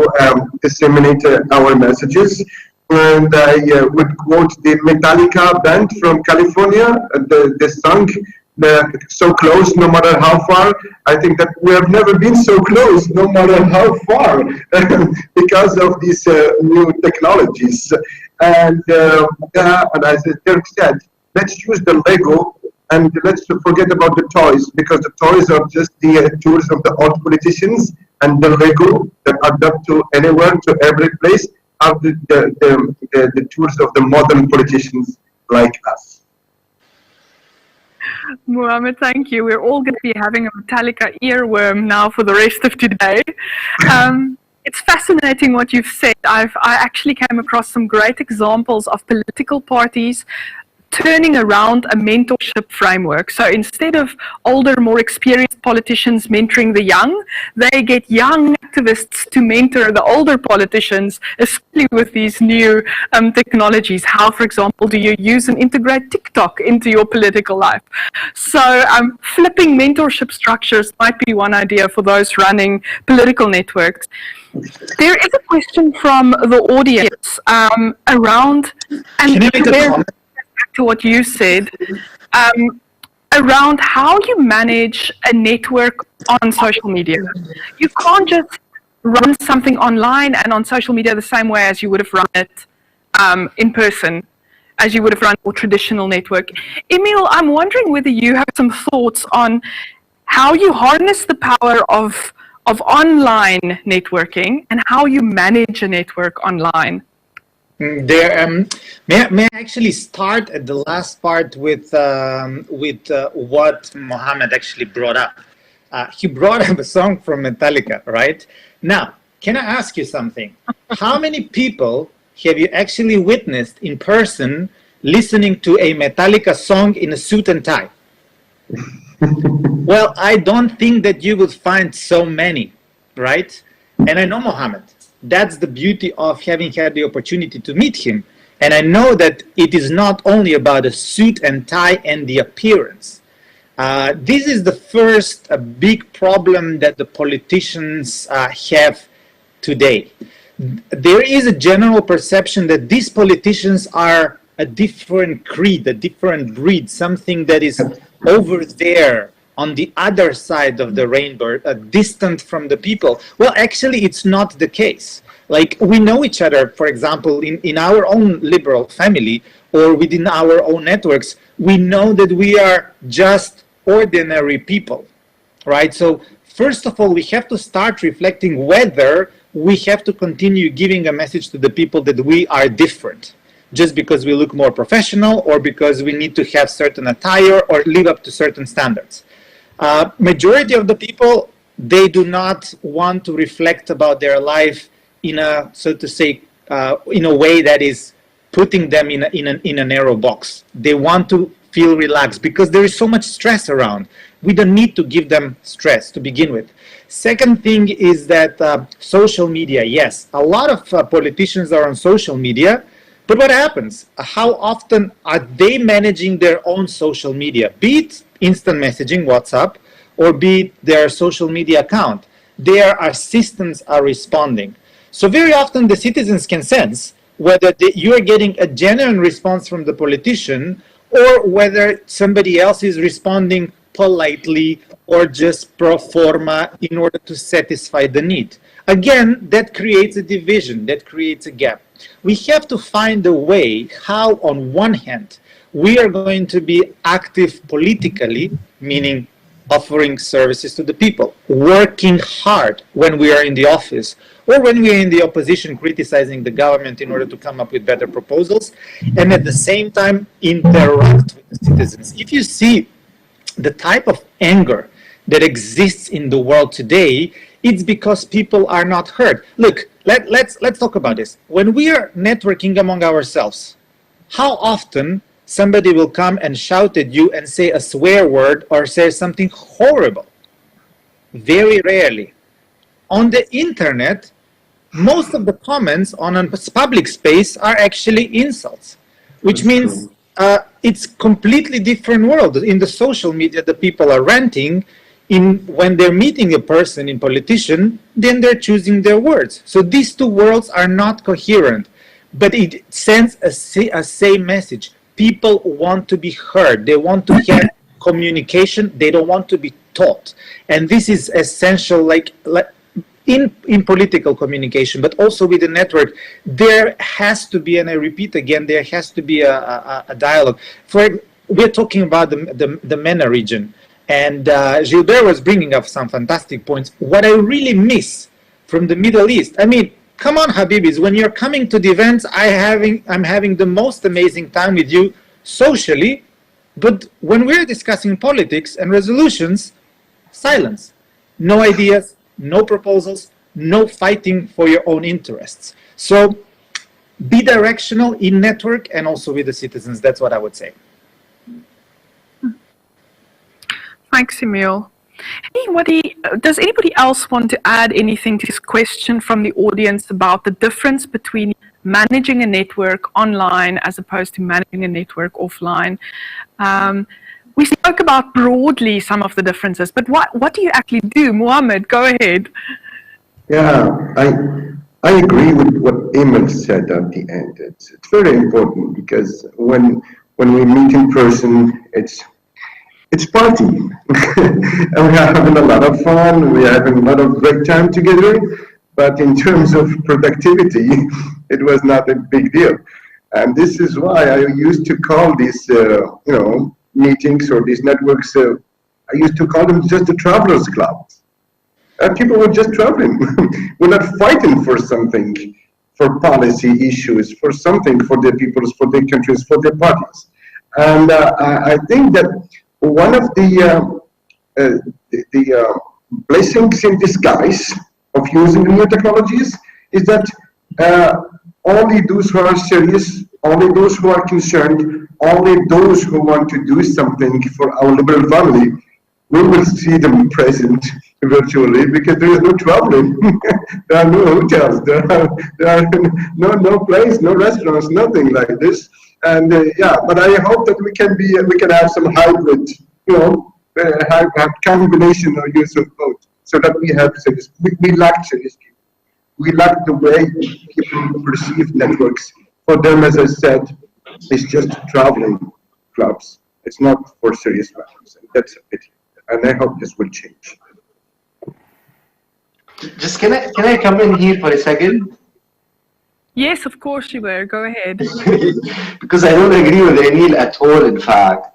disseminate our messages. And I would quote the Metallica band from California, the song, so close no matter how far. I think that we have never been so close no matter how far because of these new technologies. And as Dirk said, let's use the Lego and let's forget about the toys, because the toys are just the tools of the old politicians, and the Lego that adapt to anywhere, to every place, are the tools of the modern politicians like us. Mohamed, thank you. We're all going to be having a Metallica earworm now for the rest of today. It's fascinating what you've said. I actually came across some great examples of political parties turning around a mentorship framework. So instead of older, more experienced politicians mentoring the young, they get young activists to mentor the older politicians, especially with these new technologies. How, for example, do you use and integrate TikTok into your political life? So flipping mentorship structures might be one idea for those running political networks. There is a question from the audience around, and to what you said, around how you manage a network on social media. You can't just run something online and on social media the same way as you would have run it in person, as you would have run a traditional network. Emil, I'm wondering whether you have some thoughts on how you harness the power of online networking and how you manage a network online. May I actually start at the last part with what Mohamed actually brought up. He brought up a song from Metallica, right? Now, can I ask you something? How many people have you actually witnessed in person listening to a Metallica song in a suit and tie? Well, I don't think that you would find so many, right? And I know Mohamed. That's the beauty of having had the opportunity to meet him. And I know that it is not only about a suit and tie and the appearance. This is the first big problem that the politicians have today. There is a general perception that these politicians are a different creed, a different breed, something that is over there on the other side of the rainbow, distant from the people. Well, actually, it's not the case. Like, we know each other, for example, in our own liberal family or within our own networks, we know that we are just ordinary people, right? So, first of all, we have to start reflecting whether we have to continue giving a message to the people that we are different, just because we look more professional or because we need to have certain attire or live up to certain standards. Majority of the people, they do not want to reflect about their life in a, so to say, in a way that is putting them in a narrow box. They want to feel relaxed because there is so much stress around. We don't need to give them stress to begin with. Second thing is that social media, yes, a lot of politicians are on social media, but what happens? How often are they managing their own social media? Be it instant messaging, WhatsApp, or be it their social media account. Their assistants are responding. So very often the citizens can sense whether you are getting a genuine response from the politician or whether somebody else is responding politely or just pro forma in order to satisfy the need. Again, that creates a division, that creates a gap. We have to find a way how, on one hand, we are going to be active politically, meaning offering services to the people, working hard when we are in the office, or when we are in the opposition criticizing the government in order to come up with better proposals, and at the same time interact with the citizens. If you see the type of anger that exists in the world today, it's because people are not heard. Look, let's talk about this. When we are networking among ourselves, how often somebody will come and shout at you and say a swear word or say something horrible? Very rarely. On the internet, most of the comments on a public space are actually insults, which means it's completely different world. In the social media, the people are ranting. When they're meeting a person, in politician, then they're choosing their words. So these two worlds are not coherent, but it sends a same message. People want to be heard. They want to hear communication. They don't want to be taught. And this is essential, like in political communication, but also with the network. There has to be, and I repeat again, there has to be a dialogue. We're talking about the MENA region. And Gilbert was bringing up some fantastic points. What I really miss from the Middle East, I mean, come on, Habibis, when you're coming to the events, I'm having the most amazing time with you socially, but when we're discussing politics and resolutions, silence. No ideas, no proposals, no fighting for your own interests. So be directional in network and also with the citizens. That's what I would say. Thanks, Emil. Does anybody else want to add anything to this question from the audience about the difference between managing a network online as opposed to managing a network offline? We spoke about broadly some of the differences, but what do you actually do? Mohamed, go ahead. Yeah, I agree with what Emil said at the end. It's very important because when we meet in person, it's party. And we're having a lot of fun, we're having a lot of great time together, but in terms of productivity, it was not a big deal. And this is why I used to call these, meetings or these networks, I used to call them just the travelers club. People were just traveling. We're not fighting for something, for policy issues, for something, for their peoples, for their countries, for their parties. And I think that one of the blessings in disguise of using new technologies is that only those who are serious, only those who are concerned, only those who want to do something for our liberal family, we will see them present virtually because there is no traveling. There are no hotels, there are no place, no restaurants, nothing like this. And but I hope that we can have some hybrid, have combination of use of both, so that we have serious. We lack serious people. We lack the way people perceive networks. For them, as I said, it's just traveling clubs. It's not for serious matters, and that's a pity. And I hope this will change. Just can I come in here for a second? Yes, of course you were. Go ahead. Because I don't agree with Emil at all, in fact.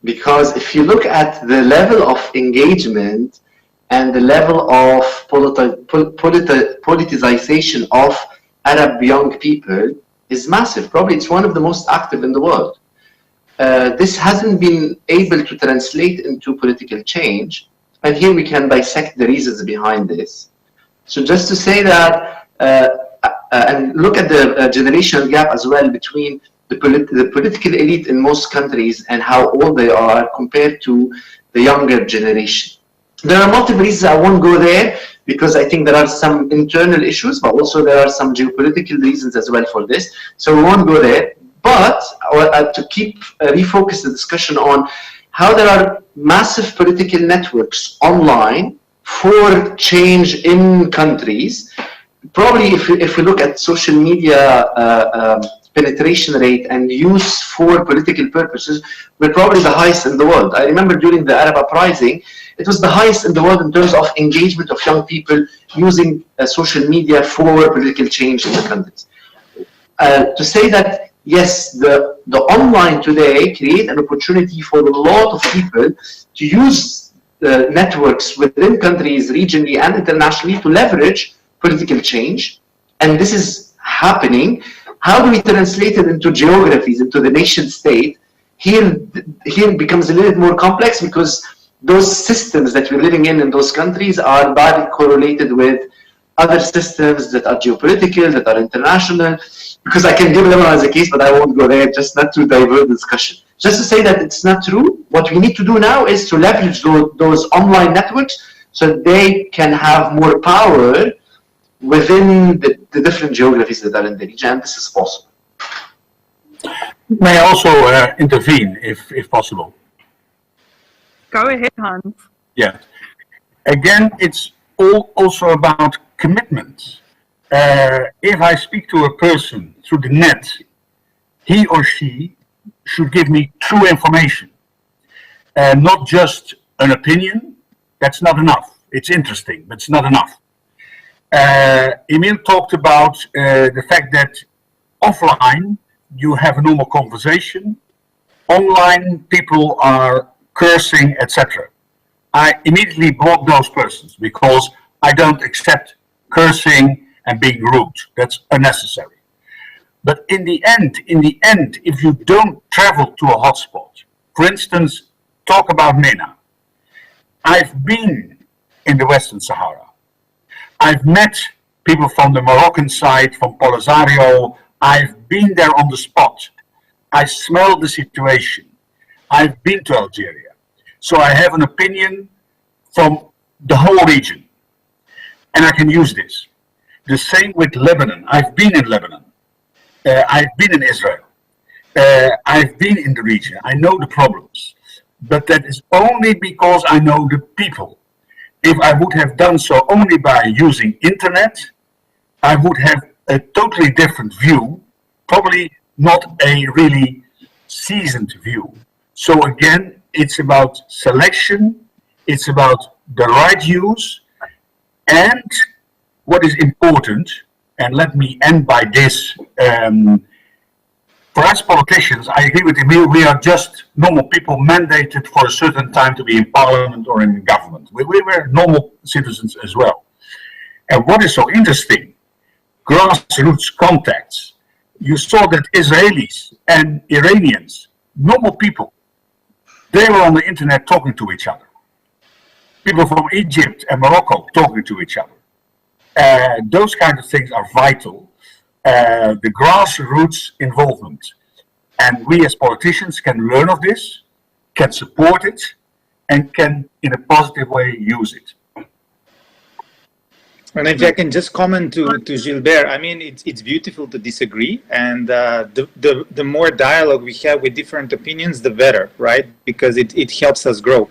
Because if you look at the level of engagement and the level of politicization of Arab young people is massive. Probably it's one of the most active in the world. This hasn't been able to translate into political change. And here we can dissect the reasons behind this. So just to say that, and look at the generational gap as well between the political elite in most countries and how old they are compared to the younger generation. There are multiple reasons. I won't go there because I think there are some internal issues, but also there are some geopolitical reasons as well for this. So we won't go there. But to refocus the discussion on how there are massive political networks online for change in countries. Probably if we look at social media penetration rate and use for political purposes, we're probably the highest in the world. I remember during the Arab uprising, it was the highest in the world in terms of engagement of young people using social media for political change in the countries. To say that, yes, the online today create an opportunity for a lot of people to use networks within countries, regionally and internationally, to leverage political change, and this is happening. How do we translate it into geographies, into the nation state? Here it becomes a little bit more complex because those systems that we're living in those countries are badly correlated with other systems that are geopolitical, that are international. Because I can give them as a case, but I won't go there, just not to divert the discussion. Just to say that it's not true. What we need to do now is to leverage those online networks so that they can have more power within the different geographies that are in the region, and this is possible. May I also intervene, if possible? Go ahead, Hans. Yeah. Again, it's also about commitment. If I speak to a person through the net, he or she should give me true information, not just an opinion. That's not enough. It's interesting, but it's not enough. Emil talked about the fact that offline you have a normal conversation, online people are cursing, etc. I immediately block those persons because I don't accept cursing and being rude. That's unnecessary. But in the end, if you don't travel to a hotspot, for instance, talk about MENA. I've been in the Western Sahara. I've met people from the Moroccan side, from Polisario. I've been there on the spot. I smelled the situation. I've been to Algeria. So I have an opinion from the whole region. And I can use this. The same with Lebanon. I've been in Lebanon. I've been in Israel. I've been in the region. I know the problems. But that is only because I know the people. If I would have done so only by using internet, I would have a totally different view, probably not a really seasoned view. So again, it's about selection, it's about the right use, and what is important, and let me end by this, for us politicians, I agree with Emil, we are just normal people mandated for a certain time to be in parliament or in government. We were normal citizens as well. And what is so interesting, grassroots contacts. You saw that Israelis and Iranians, normal people, they were on the internet talking to each other. People from Egypt and Morocco talking to each other. Those kind of things are vital. The grassroots involvement. And we as politicians can learn of this, can support it, and can, in a positive way, use it. And if I can just comment to Gilbert, I mean, it's beautiful to disagree, and the more dialogue we have with different opinions, the better, right? Because it helps us grow.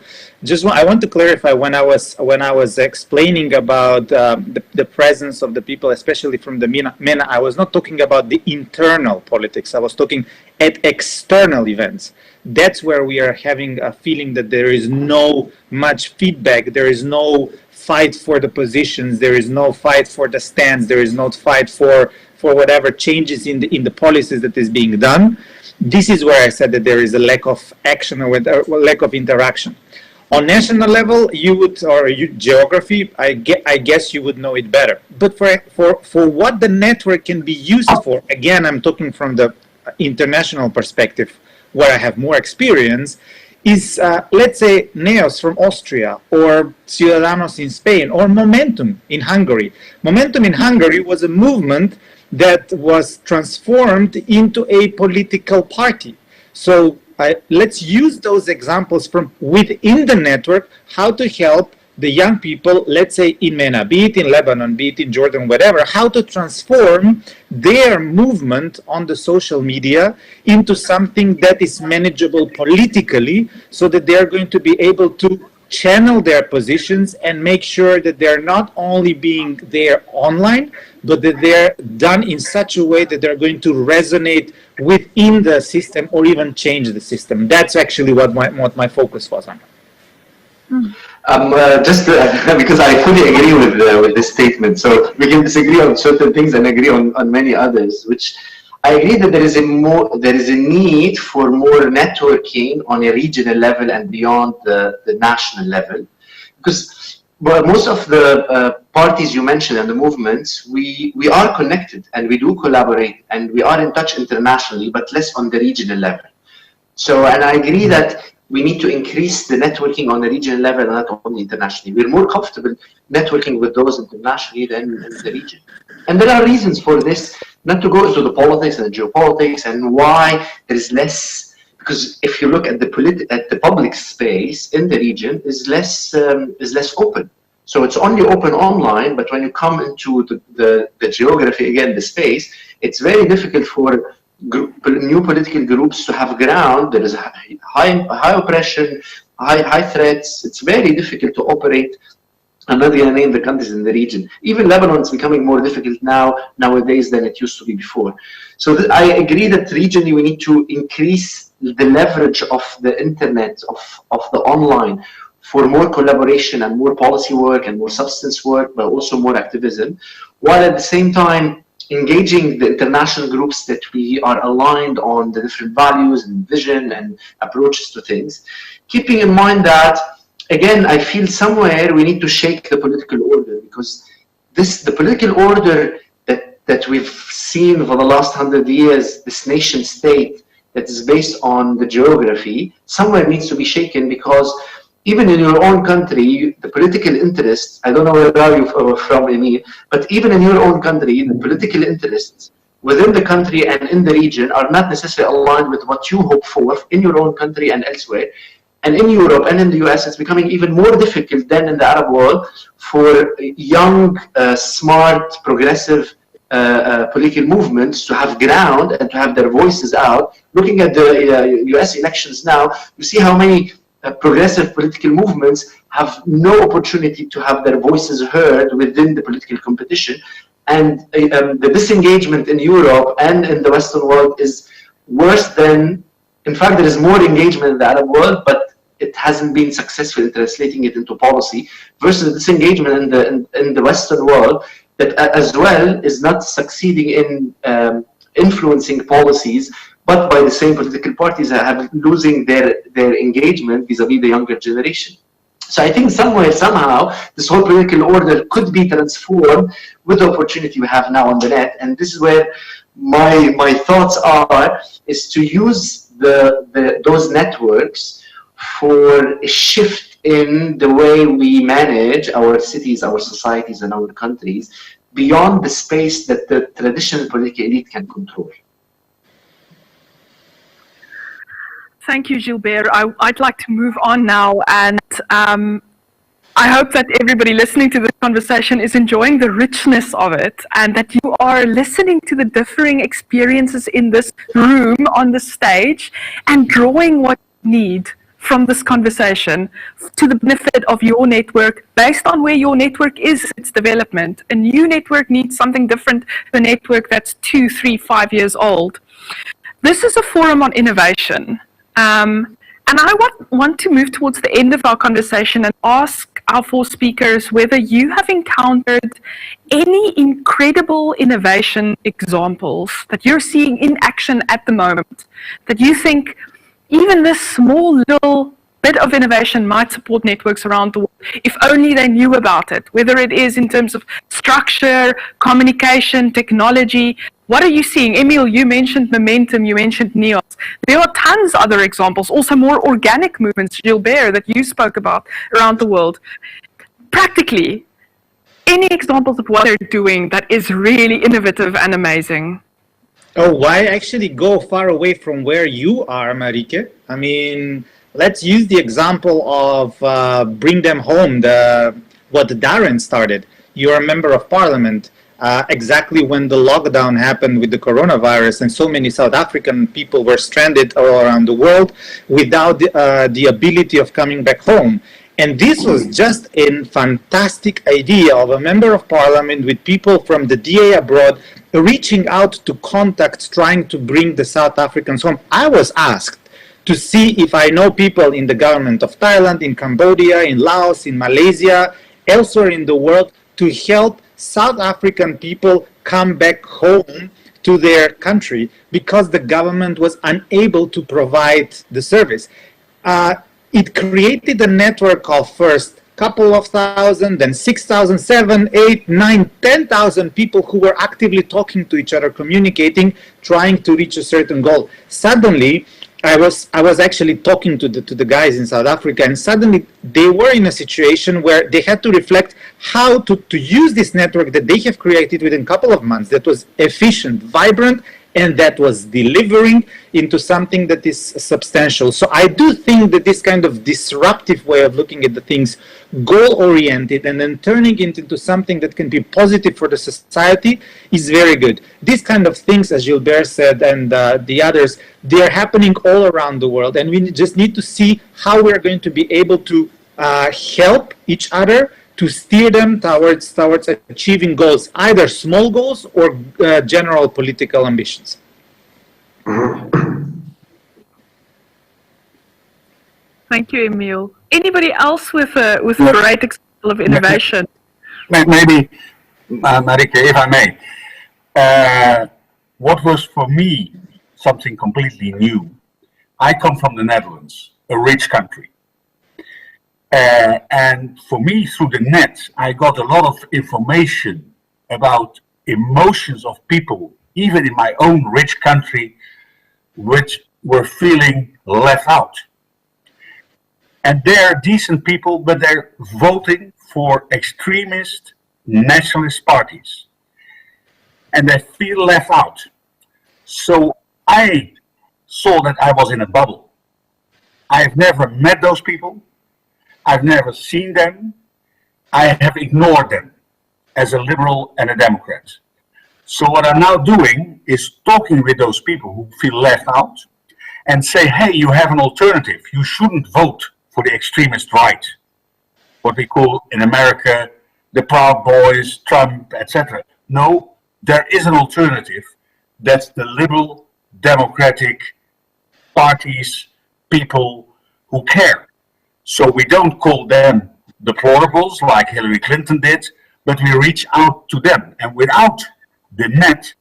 I want to clarify when I was explaining about the presence of the people, especially from the MENA, I was not talking about the internal politics. I was talking at external events. That's where we are having a feeling that there is no much feedback. There is no fight for the positions, there is no fight for the stands, there is no fight for whatever changes in the policies that is being done. This is where I said that there is a lack of action or lack of interaction. On national level, geography, I guess you would know it better. But for what the network can be used for, again, I'm talking from the international perspective, where I have more experience, is, let's say, NEOS from Austria, or Ciudadanos in Spain, or Momentum in Hungary. Momentum in Hungary was a movement that was transformed into a political party. So let's use those examples from within the network, how to help the young people, let's say in MENA, be it in Lebanon, be it in Jordan, whatever, how to transform their movement on the social media into something that is manageable politically, so that they're going to be able to channel their positions and make sure that they're not only being there online, but that they're done in such a way that they're going to resonate within the system or even change the system. That's actually what my focus was on. Because I fully agree with this statement. So we can disagree on certain things and agree on many others, which I agree that there is a need for more networking on a regional level and beyond the national level. Because most of the parties you mentioned and the movements, we are connected and we do collaborate and we are in touch internationally, but less on the regional level. So, and I agree that we need to increase the networking on the regional level and not only internationally. We're more comfortable networking with those internationally than in the region. And there are reasons for this, not to go into the politics and the geopolitics and why there is less, because if you look at the public space in the region is less open. So it's only open online, but when you come into the geography, again, the space, it's very difficult for new political groups to have ground. There is a high oppression, high threats. It's very difficult to operate. I'm not going to name the countries in the region. Even Lebanon is becoming more difficult nowadays than it used to be before. So I agree that regionally we need to increase the leverage of the internet, of the online, for more collaboration and more policy work and more substance work, but also more activism, while at the same time engaging the international groups that we are aligned on the different values and vision and approaches to things, keeping in mind that, again, I feel somewhere we need to shake the political order, because the political order that we've seen for the last 100 years, this nation state that is based on the geography, somewhere needs to be shaken, because even in your own country, the political interests, I don't know where are you from, Emil, but even in your own country, the political interests within the country and in the region are not necessarily aligned with what you hope for in your own country and elsewhere. And in Europe and in the US, it's becoming even more difficult than in the Arab world for young, smart, progressive political movements to have ground and to have their voices out. Looking at the US elections now, you see how many progressive political movements have no opportunity to have their voices heard within the political competition. And the disengagement in Europe and in the Western world is worse than, in fact, there is more engagement in the Arab world, but it hasn't been successful in translating it into policy, versus disengagement in the Western world that as well is not succeeding in influencing policies, but by the same political parties are losing their engagement vis-a-vis the younger generation. So I think somewhere, somehow, this whole political order could be transformed with the opportunity we have now on the net. And this is where my thoughts are, is to use those networks for a shift in the way we manage our cities, our societies, and our countries beyond the space that the traditional political elite can control. Thank you, Gilbert. I'd like to move on now, and I hope that everybody listening to this conversation is enjoying the richness of it, and that you are listening to the differing experiences in this room, on the stage, and drawing what you need from this conversation to the benefit of your network based on where your network is, its development. A new network needs something different than a network that's 2, 3, 5 years old. This is a forum on innovation. And I want to move towards the end of our conversation and ask our 4 speakers whether you have encountered any incredible innovation examples that you're seeing in action at the moment, that you think even this small little bit of innovation might support networks around the world, if only they knew about it, whether it is in terms of structure, communication, technology. What are you seeing? Emil, you mentioned momentum, you mentioned NEOS. There are tons of other examples, also more organic movements, Gilbert, that you spoke about around the world. Practically, any examples of what they're doing that is really innovative and amazing? Oh, why actually go far away from where you are, Marike? I mean, let's use the example of Bring Them Home, what Darren started. You're a member of parliament. Exactly when the lockdown happened with the coronavirus, and so many South African people were stranded all around the world without the ability of coming back home. And this was just a fantastic idea of a member of parliament with people from the DA abroad reaching out to contacts, trying to bring the South Africans home. I was asked to see if I know people in the government of Thailand, in Cambodia, in Laos, in Malaysia, elsewhere in the world, to help South African people come back home to their country because the government was unable to provide the service. It created a network of first couple of thousand, then 6,000, 7, 8, 9, 10,000 people who were actively talking to each other, communicating, trying to reach a certain goal. Suddenly, I was actually talking to the guys in South Africa, and suddenly they were in a situation where they had to reflect how to use this network that they have created within a couple of months that was efficient, vibrant, and that was delivering into something that is substantial. So I do think that this kind of disruptive way of looking at the things, goal-oriented, and then turning it into something that can be positive for the society is very good. These kind of things, as Gilbert said, and the others, they are happening all around the world, and we just need to see how we're going to be able to help each other to steer them towards achieving goals, either small goals or general political ambitions. Thank you, Emil. Anybody else with a great example of innovation? Maybe, Marike, if I may. What was for me something completely new. I come from the Netherlands, a rich country. And for me, through the net, I got a lot of information about emotions of people, even in my own rich country, which were feeling left out. And they're decent people, but they're voting for extremist nationalist parties. And they feel left out. So I saw that I was in a bubble. I've never met those people. I've never seen them. I have ignored them as a liberal and a Democrat. So what I'm now doing is talking with those people who feel left out and say, hey, you have an alternative. You shouldn't vote for the extremist right, what we call in America, the Proud Boys, Trump, etc. No, there is an alternative. That's the liberal, democratic parties, people who care. So we don't call them deplorables like Hillary Clinton did, but we reach out to them. And without the net,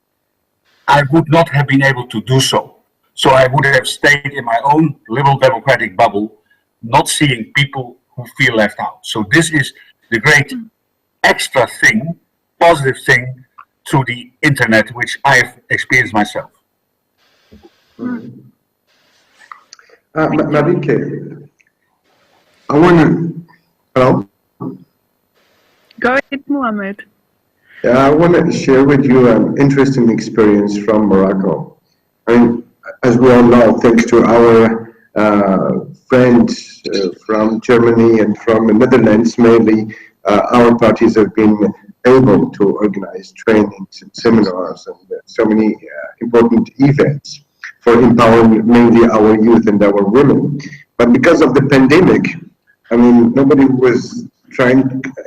I would not have been able to do so. So I would have stayed in my own liberal democratic bubble, not seeing people who feel left out. So this is the great extra thing, positive thing through the internet, which I've experienced myself. Marike, I want to, hello? Go ahead, Mohamed. I want to share with you an interesting experience from Morocco. I mean, as we all know, thanks to our friends from Germany and from the Netherlands mainly, our parties have been able to organize trainings and seminars and so many important events for empowering mainly our youth and our women. But because of the pandemic, I mean, nobody was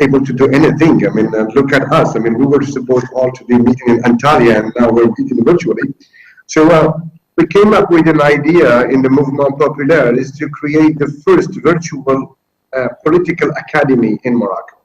able to do anything. I mean, look at us. I mean, we were supposed all to be meeting in Antalya, and now we're meeting virtually. So we came up with an idea in the Mouvement Populaire is to create the first virtual political academy in Morocco.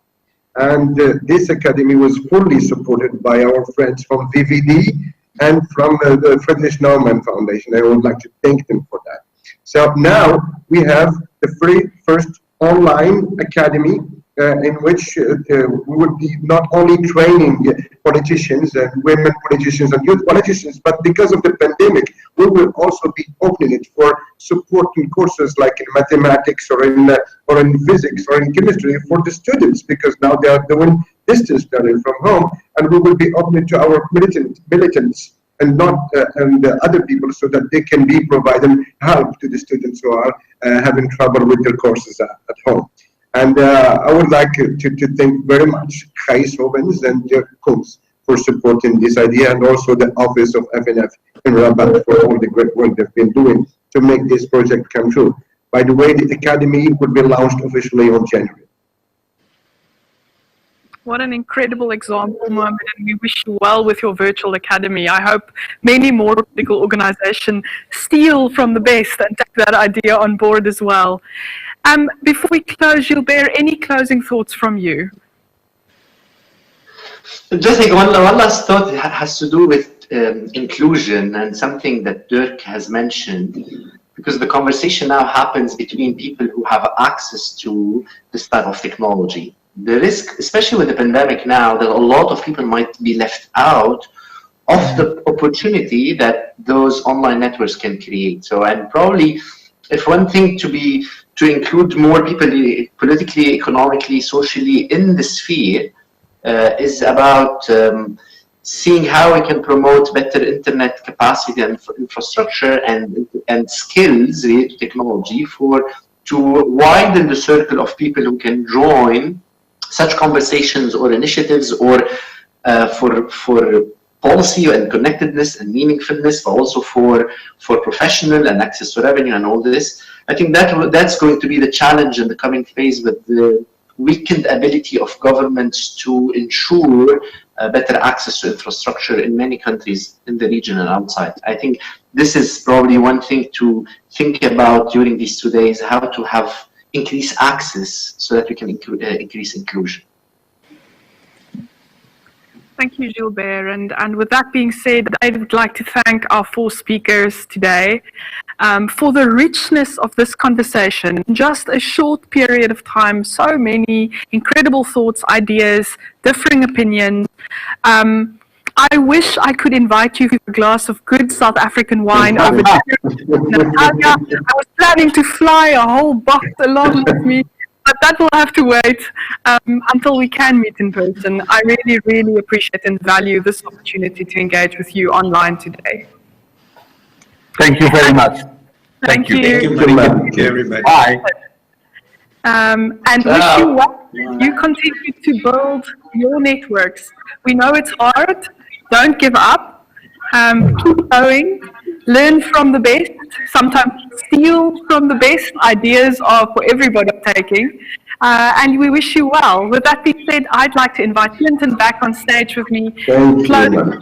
And this academy was fully supported by our friends from VVD and from the Friedrich Naumann Foundation. I would like to thank them for that. So now we have the first online academy in which we will be not only training politicians and women politicians and youth politicians, but because of the pandemic, we will also be opening it for supporting courses like in mathematics or in physics or in chemistry for the students, because now they are doing distance learning from home, and we will be opening to our militants and not and other people, so that they can be providing help to the students who are having trouble with their courses at home. And I would like to thank very much Gijs Hobbens and Jeff Koons for supporting this idea, and also the office of FNF in Rabat for all the great work they've been doing to make this project come true. By the way, the academy will be launched officially on January. What an incredible example, Mohamed, and we wish you well with your virtual academy. I hope many more political organizations steal from the best and take that idea on board as well. Before we close, Gilbert, any closing thoughts from you? Just like one last thought has to do with inclusion, and something that Dirk has mentioned, because the conversation now happens between people who have access to this type of technology. The risk, especially with the pandemic now, that a lot of people might be left out of the opportunity that those online networks can create. So, and probably if one thing to include more people politically, economically, socially in the sphere is about seeing how we can promote better internet capacity and infrastructure and skills related to technology to widen the circle of people who can join such conversations or initiatives, or for policy and connectedness and meaningfulness, but also for professional and access to revenue and all this. I think that's going to be the challenge in the coming phase, with the weakened ability of governments to ensure better access to infrastructure in many countries in the region and outside. I think this is probably one thing to think about during these 2 days, how to have increased access so that we can increase inclusion. Thank you, Gilbert. And with that being said, I would like to thank our 4 speakers today for the richness of this conversation. In just a short period of time, so many incredible thoughts, ideas, differing opinions. I wish I could invite you to a glass of good South African wine over there. Natalia, I was planning to fly a whole box along with me, but that will have to wait until we can meet in person. I really, really appreciate and value this opportunity to engage with you online today. Thank you very much. Thank you. Thank you, Marike. Everybody. Bye. And wish you well. You continue to build your networks. We know it's hard. Don't give up. Keep going. Learn from the best. Sometimes steal from the best. Ideas are for everybody taking. And we wish you well. With that being said, I'd like to invite Clinton back on stage with me. Closing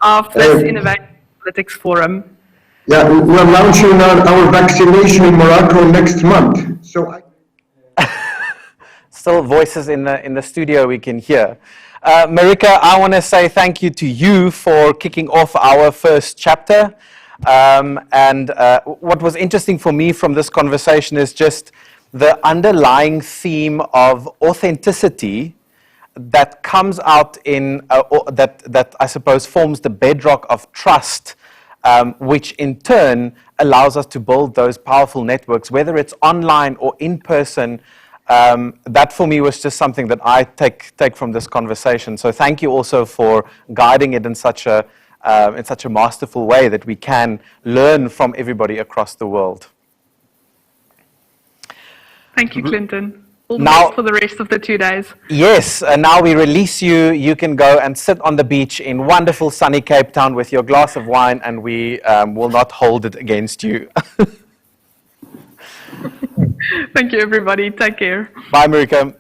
of this Innovating Politics Forum. Yeah, we're launching our vaccination in Morocco next month. So Still voices in the studio we can hear. Marike, I want to say thank you to you for kicking off our first chapter. And what was interesting for me from this conversation is just the underlying theme of authenticity that comes out in, that I suppose forms the bedrock of trust, which in turn allows us to build those powerful networks, whether it's online or in person. That for me was just something that I take from this conversation. So thank you also for guiding it in such a masterful way that we can learn from everybody across the world. Thank you, Clinton. All the Now, best for the rest of the 2 days. Yes, and now we release you. You can go and sit on the beach in wonderful sunny Cape Town with your glass of wine, and we will not hold it against you. Thank you, everybody. Take care. Bye, Marike.